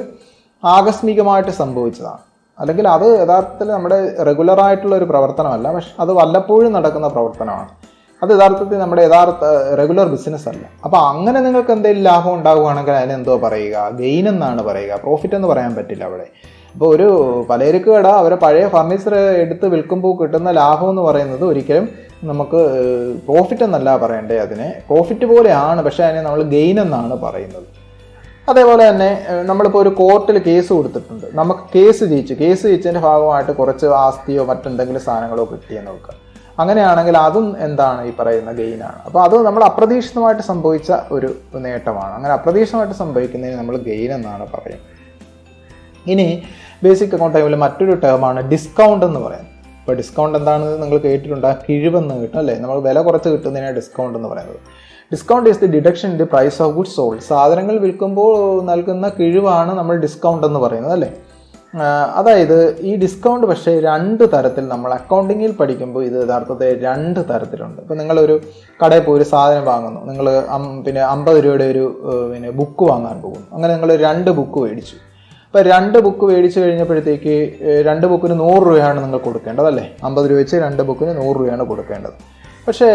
ആകസ്മികമായിട്ട് സംഭവിച്ചതാണ്. അല്ലെങ്കിൽ അത് യഥാർത്ഥത്തിൽ നമ്മുടെ റെഗുലറായിട്ടുള്ള ഒരു പ്രവർത്തനമല്ല. പക്ഷെ അത് വല്ലപ്പോഴും നടക്കുന്ന പ്രവർത്തനമാണ്. അത് യഥാർത്ഥത്തിൽ നമ്മുടെ റെഗുലർ ബിസിനസ് അല്ല. അപ്പോൾ അങ്ങനെ നിങ്ങൾക്ക് എന്തെങ്കിലും ലാഭം ഉണ്ടാവുകയാണെങ്കിൽ അതിനെന്തോ പറയുക? ഗെയിൻ എന്നാണ് പറയുക. പ്രോഫിറ്റ് എന്ന് പറയാൻ പറ്റില്ല അവിടെ. അപ്പോൾ ഒരു പലചരക്ക് കട അവരെ പഴയ ഫർണിച്ചർ എടുത്ത് വിൽക്കുമ്പോൾ കിട്ടുന്ന ലാഭം എന്ന് പറയുന്നത് ഒരിക്കലും നമുക്ക് പ്രോഫിറ്റ് എന്നല്ല പറയേണ്ടത്. അതിനെ പ്രോഫിറ്റ് പോലെയാണ്, പക്ഷേ അതിനെ നമ്മൾ ഗെയിൻ എന്നാണ് പറയുന്നത്. അതേപോലെ തന്നെ നമ്മളിപ്പോൾ ഒരു കോർട്ടിൽ കേസ് കൊടുത്തിട്ടുണ്ട്. നമുക്ക് കേസ് ജയിച്ചതിൻ്റെ ഭാഗമായിട്ട് കുറച്ച് ആസ്തിയോ മറ്റെന്തെങ്കിലും സാധനങ്ങളോ കിട്ടിയെന്ന് നോക്കുക. അങ്ങനെയാണെങ്കിൽ അതും എന്താണ്? ഈ പറയുന്ന ഗെയിനാണ്. അപ്പോൾ അത് നമ്മൾ അപ്രതീക്ഷിതമായിട്ട് സംഭവിച്ച ഒരു നേട്ടമാണ്. അങ്ങനെ അപ്രതീക്ഷിതമായിട്ട് സംഭവിക്കുന്നതിന് നമ്മൾ ഗെയിൻ എന്നാണ് പറയുന്നത്. ഇനി ബേസിക് അക്കൗണ്ട് ടൈമിൽ മറ്റൊരു ടേമാണ് ഡിസ്കൗണ്ട് എന്ന് പറയുന്നത്. ഇപ്പോൾ ഡിസ്കൗണ്ട് എന്താണെന്ന് നിങ്ങൾ കേട്ടിട്ടുണ്ട്. കിഴിവെന്ന് കിട്ടും അല്ലേ. നമ്മൾ വില കുറച്ച് കിട്ടുന്നതിനാണ് ഡിസ്കൗണ്ട് എന്ന് പറയുന്നത്. Discount is the deduction in the price of goods sold. സാധനങ്ങൾ വിൽക്കുമ്പോൾ നൽകുന്ന കിഴിവാണ് നമ്മൾ ഡിസ്കൗണ്ട് എന്ന് പറയുന്നത് അല്ലേ. അതായത് ഈ ഡിസ്കൗണ്ട് പക്ഷേ 2 തരത്തിൽ നമ്മൾ അക്കൗണ്ടിങ്ങിൽ പഠിക്കുമ്പോൾ ഇത് യഥാർത്ഥത്തിൽ 2 തരത്തിലുണ്ട്. ഇപ്പോൾ നിങ്ങളൊരു കടയിൽ പോയി ഒരു സാധനം വാങ്ങുന്നു. നിങ്ങൾ 50 രൂപയുടെ ഒരു ബുക്ക് വാങ്ങാൻ പോകുന്നു. അങ്ങനെ നിങ്ങൾ 2 ബുക്ക് മേടിച്ചു. അപ്പോൾ 2 ബുക്ക് മേടിച്ച് കഴിഞ്ഞപ്പോഴത്തേക്ക് 2 ബുക്കിന് 100 രൂപയാണ് നിങ്ങൾ കൊടുക്കേണ്ടത് അല്ലേ. 50 രൂപ വെച്ച് 2 ബുക്കിന് 100 രൂപയാണ് കൊടുക്കേണ്ടത്. പക്ഷേ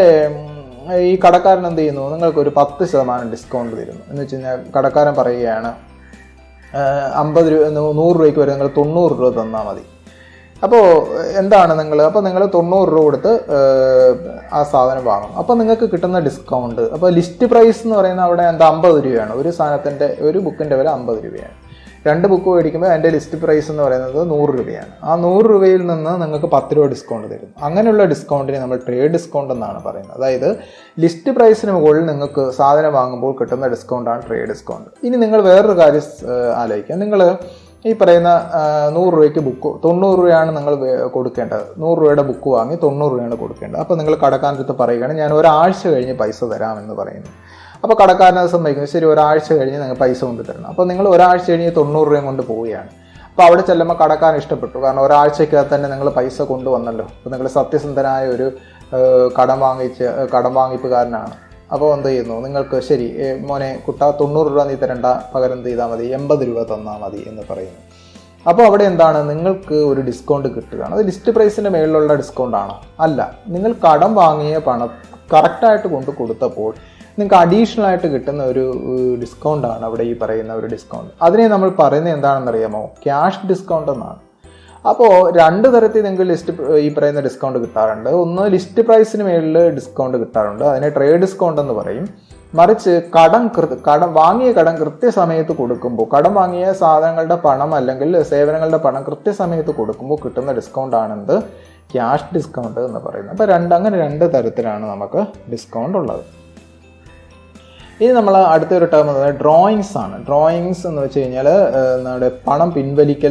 ഈ കടക്കാരൻ എന്ത് ചെയ്യുന്നു? നിങ്ങൾക്കൊരു 10% ഡിസ്കൗണ്ട് തരുന്നു. എന്ന് വെച്ച് കഴിഞ്ഞാൽ കടക്കാരൻ പറയുകയാണ് 50 രൂപ 100 രൂപയ്ക്ക് വരെ നിങ്ങൾ 90 രൂപ തന്നാൽ മതി. അപ്പോൾ എന്താണ് അപ്പോൾ നിങ്ങൾ 90 രൂപ കൊടുത്ത് ആ സാധനം വാങ്ങും. അപ്പോൾ നിങ്ങൾക്ക് കിട്ടുന്ന ഡിസ്കൗണ്ട്, അപ്പോൾ ലിസ്റ്റ് പ്രൈസ് എന്ന് പറയുന്നത് അവിടെ 50 രൂപയാണ്. ഒരു സാധനത്തിൻ്റെ ഒരു ബുക്കിൻ്റെ വില 50 രൂപയാണ്. 2 ബുക്ക് മേടിക്കുമ്പോൾ അതിൻ്റെ ലിസ്റ്റ് പ്രൈസ് എന്ന് പറയുന്നത് 100 രൂപയാണ്. ആ 100 രൂപയിൽ നിന്ന് നിങ്ങൾക്ക് 10 രൂപ ഡിസ്കൗണ്ട് തരും. അങ്ങനെയുള്ള ഡിസ്കൗണ്ടിനെ നമ്മൾ ട്രേഡ് ഡിസ്കൗണ്ട് എന്നാണ് പറയുന്നത്. അതായത് ലിസ്റ്റ് പ്രൈസിന് മുകളിൽ നിങ്ങൾക്ക് സാധനം വാങ്ങുമ്പോൾ കിട്ടുന്ന ഡിസ്കൗണ്ടാണ് ട്രേഡ് ഡിസ്കൗണ്ട്. ഇനി നിങ്ങൾ വേറൊരു കാര്യം ആലോചിക്കുക. നിങ്ങൾ ഈ പറയുന്ന 100 രൂപയ്ക്ക് ബുക്ക് 90 രൂപയാണ് നിങ്ങൾ കൊടുക്കേണ്ടത്. 100 രൂപയുടെ ബുക്ക് വാങ്ങി 90 രൂപയാണ് കൊടുക്കേണ്ടത്. അപ്പോൾ നിങ്ങൾ കടക്കാരടുത്ത് പറയുകയാണ് ഞാൻ ഒരാഴ്ച കഴിഞ്ഞ് പൈസ തരാമെന്ന് പറയുന്നു. അപ്പോൾ കടക്കാരനത് സമ്മതിക്കുന്നത് ശരി, ഒരാഴ്ച കഴിഞ്ഞ് നിങ്ങൾ പൈസ കൊണ്ട് തരണം. അപ്പോൾ നിങ്ങൾ ഒരാഴ്ച കഴിഞ്ഞ് 90 രൂപയും കൊണ്ട് പോവുകയാണ്. അപ്പോൾ അവിടെ ചെല്ലുമ്പോൾ കടക്കാരൻ ഇഷ്ടപ്പെട്ടു. കാരണം ഒരാഴ്ചക്കകത്ത് തന്നെ നിങ്ങൾ പൈസ കൊണ്ടുവന്നല്ലോ. അപ്പോൾ നിങ്ങൾ സത്യസന്ധനായ ഒരു കടം വാങ്ങിപ്പുകാരനാണ്. അപ്പോൾ എന്ത് ചെയ്യുന്നു? നിങ്ങൾക്ക് ശരി മോനെ കുട്ട 90 രൂപ നീ തരണ്ട, പകരം എന്ത് ചെയ്താൽ മതി 80 രൂപ തന്നാൽ മതി എന്ന് പറയുന്നു. അപ്പോൾ അവിടെ എന്താണ്? നിങ്ങൾക്ക് ഒരു ഡിസ്കൗണ്ട് കിട്ടുകയാണ്. അത് ലിസ്റ്റ് പ്രൈസിൻ്റെ മേളിലുള്ള ഡിസ്കൗണ്ട് ആണോ? അല്ല. നിങ്ങൾ കടം വാങ്ങിയ പണം കറക്റ്റായിട്ട് കൊണ്ട് കൊടുത്തപ്പോൾ നിങ്ങൾക്ക് അഡീഷണൽ ആയിട്ട് കിട്ടുന്ന ഒരു ഡിസ്കൗണ്ടാണ് അവിടെ ഈ പറയുന്ന ഒരു ഡിസ്കൗണ്ട്. അതിനെ നമ്മൾ പറയുന്നത് എന്താണെന്നറിയാമോ? ക്യാഷ് ഡിസ്കൗണ്ട് എന്നാണ്. അപ്പോൾ രണ്ട് തരത്തിൽ നിങ്ങൾക്ക് ലിസ്റ്റ് ഈ പറയുന്ന ഡിസ്കൗണ്ട് കിട്ടാറുണ്ട്. ഒന്ന് ലിസ്റ്റ് പ്രൈസിന് മേളിൽ ഡിസ്കൗണ്ട് കിട്ടാറുണ്ട്, അതിനെ ട്രേഡ് ഡിസ്കൗണ്ട് എന്ന് പറയും. മറിച്ച് കടം വാങ്ങിയ കടം കൃത്യസമയത്ത് കൊടുക്കുമ്പോൾ, കടം വാങ്ങിയ സാധനങ്ങളുടെ പണം അല്ലെങ്കിൽ സേവനങ്ങളുടെ പണം കൃത്യസമയത്ത് കൊടുക്കുമ്പോൾ കിട്ടുന്ന ഡിസ്കൗണ്ട് ആണെന്ത് ക്യാഷ് ഡിസ്കൗണ്ട് എന്ന് പറയുന്നത്. അപ്പോൾ അങ്ങനെ രണ്ട് തരത്തിലാണ് നമുക്ക് ഡിസ്കൗണ്ട് ഉള്ളത്. ഇനി നമ്മൾ അടുത്തൊരു ടേം എന്ന് പറയുന്നത് ഡ്രോയിങ്സ് ആണ്. ഡ്രോയിങ്സ് എന്ന് വെച്ച് കഴിഞ്ഞാൽ നമ്മുടെ പണം പിൻവലിക്കൽ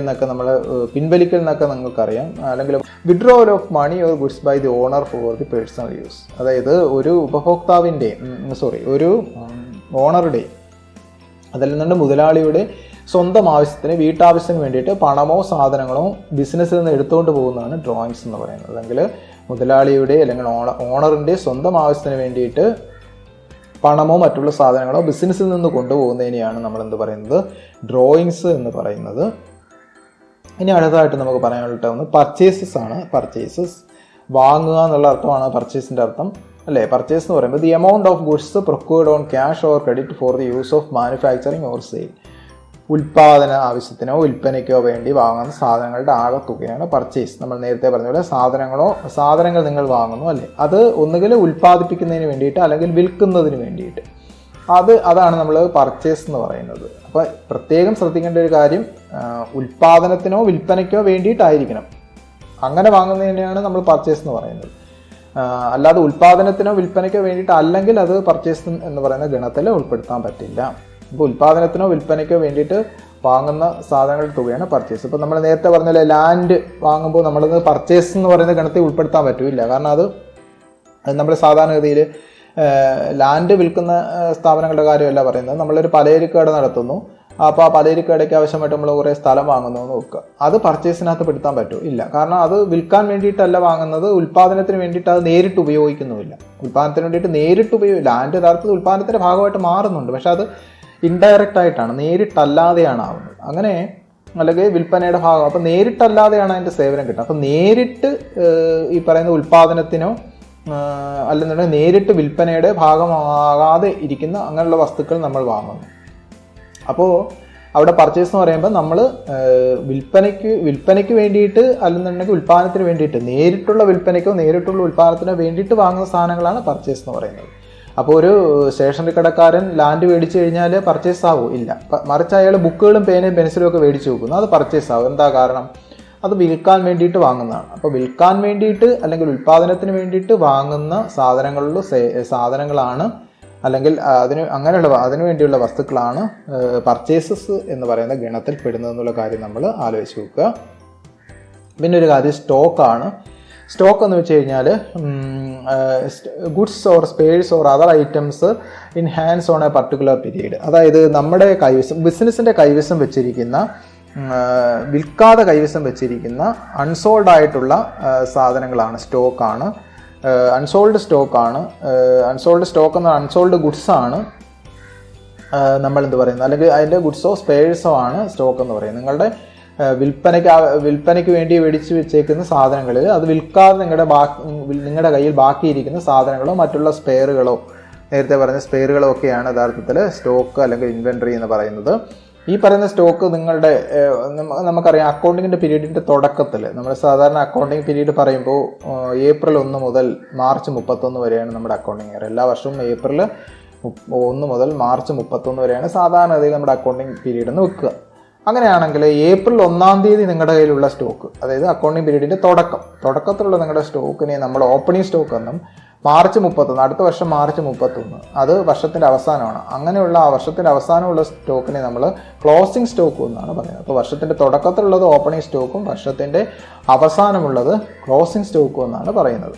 എന്നൊക്കെ നിങ്ങൾക്കറിയാം. അല്ലെങ്കിൽ withdrawal of money or goods by the owner for the personal use. അതായത് ഒരു ഒരു ഓണറുടെ, അതല്ലെന്നുണ്ട് മുതലാളിയുടെ സ്വന്തം ആവശ്യത്തിന്, വീട്ടാവശ്യത്തിന് വേണ്ടിയിട്ട് പണമോ സാധനങ്ങളോ ബിസിനസ്സിൽ നിന്ന് എടുത്തുകൊണ്ട് പോകുന്നതാണ് ഡ്രോയിങ്സ് എന്ന് പറയുന്നത്. അല്ലെങ്കിൽ മുതലാളിയുടെ അല്ലെങ്കിൽ ഓണറിൻ്റെ സ്വന്തം ആവശ്യത്തിന് വേണ്ടിയിട്ട് പണമോ മറ്റുള്ള സാധനങ്ങളോ ബിസിനസ്സിൽ നിന്ന് കൊണ്ടുപോകുന്നതിനെയാണ് നമ്മൾ എന്ത് പറയുന്നത്, ഡ്രോയിങ്സ് എന്ന് പറയുന്നത്. ഇനി അടുത്തതായിട്ട് നമുക്ക് പറയാനുള്ള പർച്ചേസസ് ആണ്. പർച്ചേസസ് വാങ്ങുക എന്നുള്ള അർത്ഥമാണ് പർച്ചേസിൻ്റെ അർത്ഥം, അല്ലേ? പർച്ചേസ് എന്ന് പറയുമ്പോൾ the amount of goods procured on cash or credit for the use of manufacturing or sale. ഉൽപ്പാദന ആവശ്യത്തിനോ വിൽപ്പനയ്ക്കോ വേണ്ടി വാങ്ങുന്ന സാധനങ്ങളുടെ ആകെത്തുകയാണ് പർച്ചേസ്. നമ്മൾ നേരത്തെ പറഞ്ഞ പോലെ സാധനങ്ങൾ നിങ്ങൾ വാങ്ങുന്നു, അല്ലേ? അത് ഒന്നുകിൽ ഉൽപ്പാദിപ്പിക്കുന്നതിന് വേണ്ടിയിട്ട് അല്ലെങ്കിൽ വിൽക്കുന്നതിന് വേണ്ടിയിട്ട്, അതാണ് നമ്മൾ പർച്ചേസ് എന്ന് പറയുന്നത്. അപ്പോൾ പ്രത്യേകം ശ്രദ്ധിക്കേണ്ട ഒരു കാര്യം, ഉൽപ്പാദനത്തിനോ വിൽപ്പനയ്ക്കോ വേണ്ടിയിട്ടായിരിക്കണം. അങ്ങനെ വാങ്ങുന്നതിനെയാണ് നമ്മൾ പർച്ചേസ് എന്ന് പറയുന്നത്. അല്ലാതെ ഉൽപ്പാദനത്തിനോ വിൽപ്പനയ്ക്കോ വേണ്ടിയിട്ട് അല്ലെങ്കിൽ അത് പർച്ചേസ് എന്ന് പറയുന്ന ഗണത്തിൽ ഉൾപ്പെടുത്താൻ പറ്റില്ല. ഇപ്പോൾ ഉൽപ്പാദനത്തിനോ വിൽപ്പനയ്ക്കോ വേണ്ടിയിട്ട് വാങ്ങുന്ന സാധനങ്ങളുടെ തുകയാണ് പർച്ചേസ്. ഇപ്പോൾ നമ്മൾ നേരത്തെ പറഞ്ഞ ലാൻഡ് വാങ്ങുമ്പോൾ നമ്മളത് പർച്ചേസ് എന്ന് പറയുന്ന ഗണത്തിൽ ഉൾപ്പെടുത്താൻ പറ്റില്ല. കാരണം അത് നമ്മൾ സാധാരണഗതിയിൽ ലാൻഡ് വിൽക്കുന്ന സ്ഥാപനങ്ങളുടെ കാര്യമല്ല പറയുന്നത്. നമ്മളൊരു പലചരക്കട നടത്തുന്നു, അപ്പോൾ ആ പലചരക്കടയ്ക്ക് ആവശ്യമായിട്ട് നമ്മൾ കുറേ സ്ഥലം വാങ്ങുന്നു എന്ന് നോക്കുക, അത് പർച്ചേസിനകത്ത് പെടുത്താൻ പറ്റുമോ? ഇല്ല. കാരണം അത് വിൽക്കാൻ വേണ്ടിയിട്ടല്ല വാങ്ങുന്നത്, ഉൽപ്പാദനത്തിന് വേണ്ടിയിട്ട് അത് നേരിട്ട് ഉപയോഗിക്കുന്നുമില്ല. ഉൽപ്പാദനത്തിന് വേണ്ടിയിട്ട് നേരിട്ട് ലാൻഡ് യഥാർത്ഥത്തിൽ ഉൽപ്പാദനത്തിൻ്റെ ഭാഗമായിട്ട് മാറുന്നുണ്ട്, പക്ഷെ അത് ഇൻഡയറക്റ്റ് ആയിട്ടാണ്, നേരിട്ടല്ലാതെയാണ് ആവുന്നത്. അങ്ങനെ അല്ലെങ്കിൽ വിൽപ്പനയുടെ ഭാഗം, അപ്പോൾ നേരിട്ടല്ലാതെയാണ് അതിൻ്റെ സേവനം കിട്ടുക. അപ്പോൾ നേരിട്ട് ഈ പറയുന്ന ഉൽപ്പാദനത്തിനോ അല്ലെന്നുണ്ടെങ്കിൽ നേരിട്ട് വിൽപ്പനയുടെ ഭാഗമാകാതെ ഇരിക്കുന്ന അങ്ങനെയുള്ള വസ്തുക്കൾ നമ്മൾ വാങ്ങുന്നു. അപ്പോൾ അവിടെ പർച്ചേസ് എന്ന് പറയുമ്പോൾ നമ്മൾ വിൽപ്പനയ്ക്ക് വേണ്ടിയിട്ട് അല്ലെന്നുണ്ടെങ്കിൽ ഉൽപ്പാദനത്തിന് വേണ്ടിയിട്ട്, നേരിട്ടുള്ള വിൽപ്പനയ്ക്കോ നേരിട്ടുള്ള ഉൽപ്പാദനത്തിനോ വേണ്ടിയിട്ട് വാങ്ങുന്ന സാധനങ്ങളാണ് പർച്ചേസ് എന്ന് പറയുന്നത്. അപ്പോൾ ഒരു സ്റ്റേഷനറി കടക്കാരൻ ലാൻഡ് മേടിച്ചു കഴിഞ്ഞാൽ പർച്ചേസ് ആവും? ഇല്ല. മറിച്ച് അയാൾ ബുക്കുകളും പേനയും പെൻസിലും ഒക്കെ മേടിച്ചു വെക്കുന്നു, അത് പർച്ചേസ് ആവും. എന്താ കാരണം? അത് വിൽക്കാൻ വേണ്ടിയിട്ട് വാങ്ങുന്നതാണ്. അപ്പോൾ വിൽക്കാൻ വേണ്ടിയിട്ട് അല്ലെങ്കിൽ ഉൽപ്പാദനത്തിന് വേണ്ടിയിട്ട് വാങ്ങുന്ന സാധനങ്ങളാണ് അല്ലെങ്കിൽ അതിനു വേണ്ടിയുള്ള വസ്തുക്കളാണ് പർച്ചേസസ് എന്ന് പറയുന്ന ഗണത്തിൽ പെടുന്നതെന്നുള്ള കാര്യം നമ്മൾ ആലോചിച്ച് വെക്കുക. പിന്നെ ഒരു കാര്യം സ്റ്റോക്കാണ്. സ്റ്റോക്ക് എന്ന് വെച്ച് കഴിഞ്ഞാൽ goods or spares or other items in hands on A particular period. അതായത് നമ്മുടെ ബിസിനസ്സിൻ്റെ കൈവശം വെച്ചിരിക്കുന്ന, വിൽക്കാതെ കൈവശം വെച്ചിരിക്കുന്ന അൺസോൾഡ് ആയിട്ടുള്ള സാധനങ്ങളാണ് സ്റ്റോക്കാണ്. അൺസോൾഡ് സ്റ്റോക്ക് എന്ന അൺസോൾഡ് ഗുഡ്സാണ് നമ്മൾ എന്ത് പറയുന്നത്, അല്ലെങ്കിൽ അതിൻ്റെ ഗുഡ്സോ സ്പെയർസോ ആണ് സ്റ്റോക്ക് എന്ന് പറയുന്നത്. നിങ്ങളുടെ വിൽപ്പനയ്ക്ക് വേണ്ടി മേടിച്ച് വെച്ചേക്കുന്ന സാധനങ്ങളിൽ അത് വിൽക്കാതെ നിങ്ങളുടെ കയ്യിൽ ബാക്കിയിരിക്കുന്ന സാധനങ്ങളോ മറ്റുള്ള സ്പെയറുകളോ, നേരത്തെ പറഞ്ഞ സ്പെയറുകളോ ഒക്കെയാണ് യഥാർത്ഥത്തിൽ സ്റ്റോക്ക് അല്ലെങ്കിൽ ഇൻവെൻട്രി എന്ന് പറയുന്നത്. ഈ പറയുന്ന സ്റ്റോക്ക് നിങ്ങളുടെ, നമുക്കറിയാം അക്കൗണ്ടിങ്ങിൻ്റെ പീരീഡിൻ്റെ തുടക്കത്തിൽ, നമ്മൾ സാധാരണ അക്കൗണ്ടിങ് പീരീഡ് പറയുമ്പോൾ ഏപ്രിൽ 1 മുതൽ മാർച്ച് 31 വരെയാണ് നമ്മുടെ അക്കൗണ്ടിങ് ഇയർ. എല്ലാ വർഷവും ഏപ്രിൽ 1 മുതൽ മാർച്ച് 31 വരെയാണ് സാധാരണഗതിയിൽ നമ്മുടെ അക്കൗണ്ടിങ് പീരീഡ് എന്ന് വെക്കുക. അങ്ങനെയാണെങ്കിൽ ഏപ്രിൽ 1-ാം തീയതി നിങ്ങളുടെ കയ്യിലുള്ള സ്റ്റോക്ക്, അതായത് അക്കൗണ്ടിങ് പീരീഡിൻ്റെ തുടക്കത്തിലുള്ള നിങ്ങളുടെ സ്റ്റോക്കിനെ നമ്മൾ ഓപ്പണിംഗ് സ്റ്റോക്ക് എന്നും, മാർച്ച് 31, അടുത്ത വർഷം മാർച്ച് 31, അത് വർഷത്തിൻ്റെ അവസാനമാണ്. അങ്ങനെയുള്ള ആ വർഷത്തിൻ്റെ അവസാനമുള്ള സ്റ്റോക്കിനെ നമ്മൾ ക്ലോസിംഗ് സ്റ്റോക്ക് എന്നാണ് പറയുന്നത്. അപ്പോൾ വർഷത്തിൻ്റെ തുടക്കത്തിലുള്ളത് ഓപ്പണിംഗ് സ്റ്റോക്കും വർഷത്തിൻ്റെ അവസാനമുള്ളത് ക്ലോസിംഗ് സ്റ്റോക്കും എന്നാണ് പറയുന്നത്.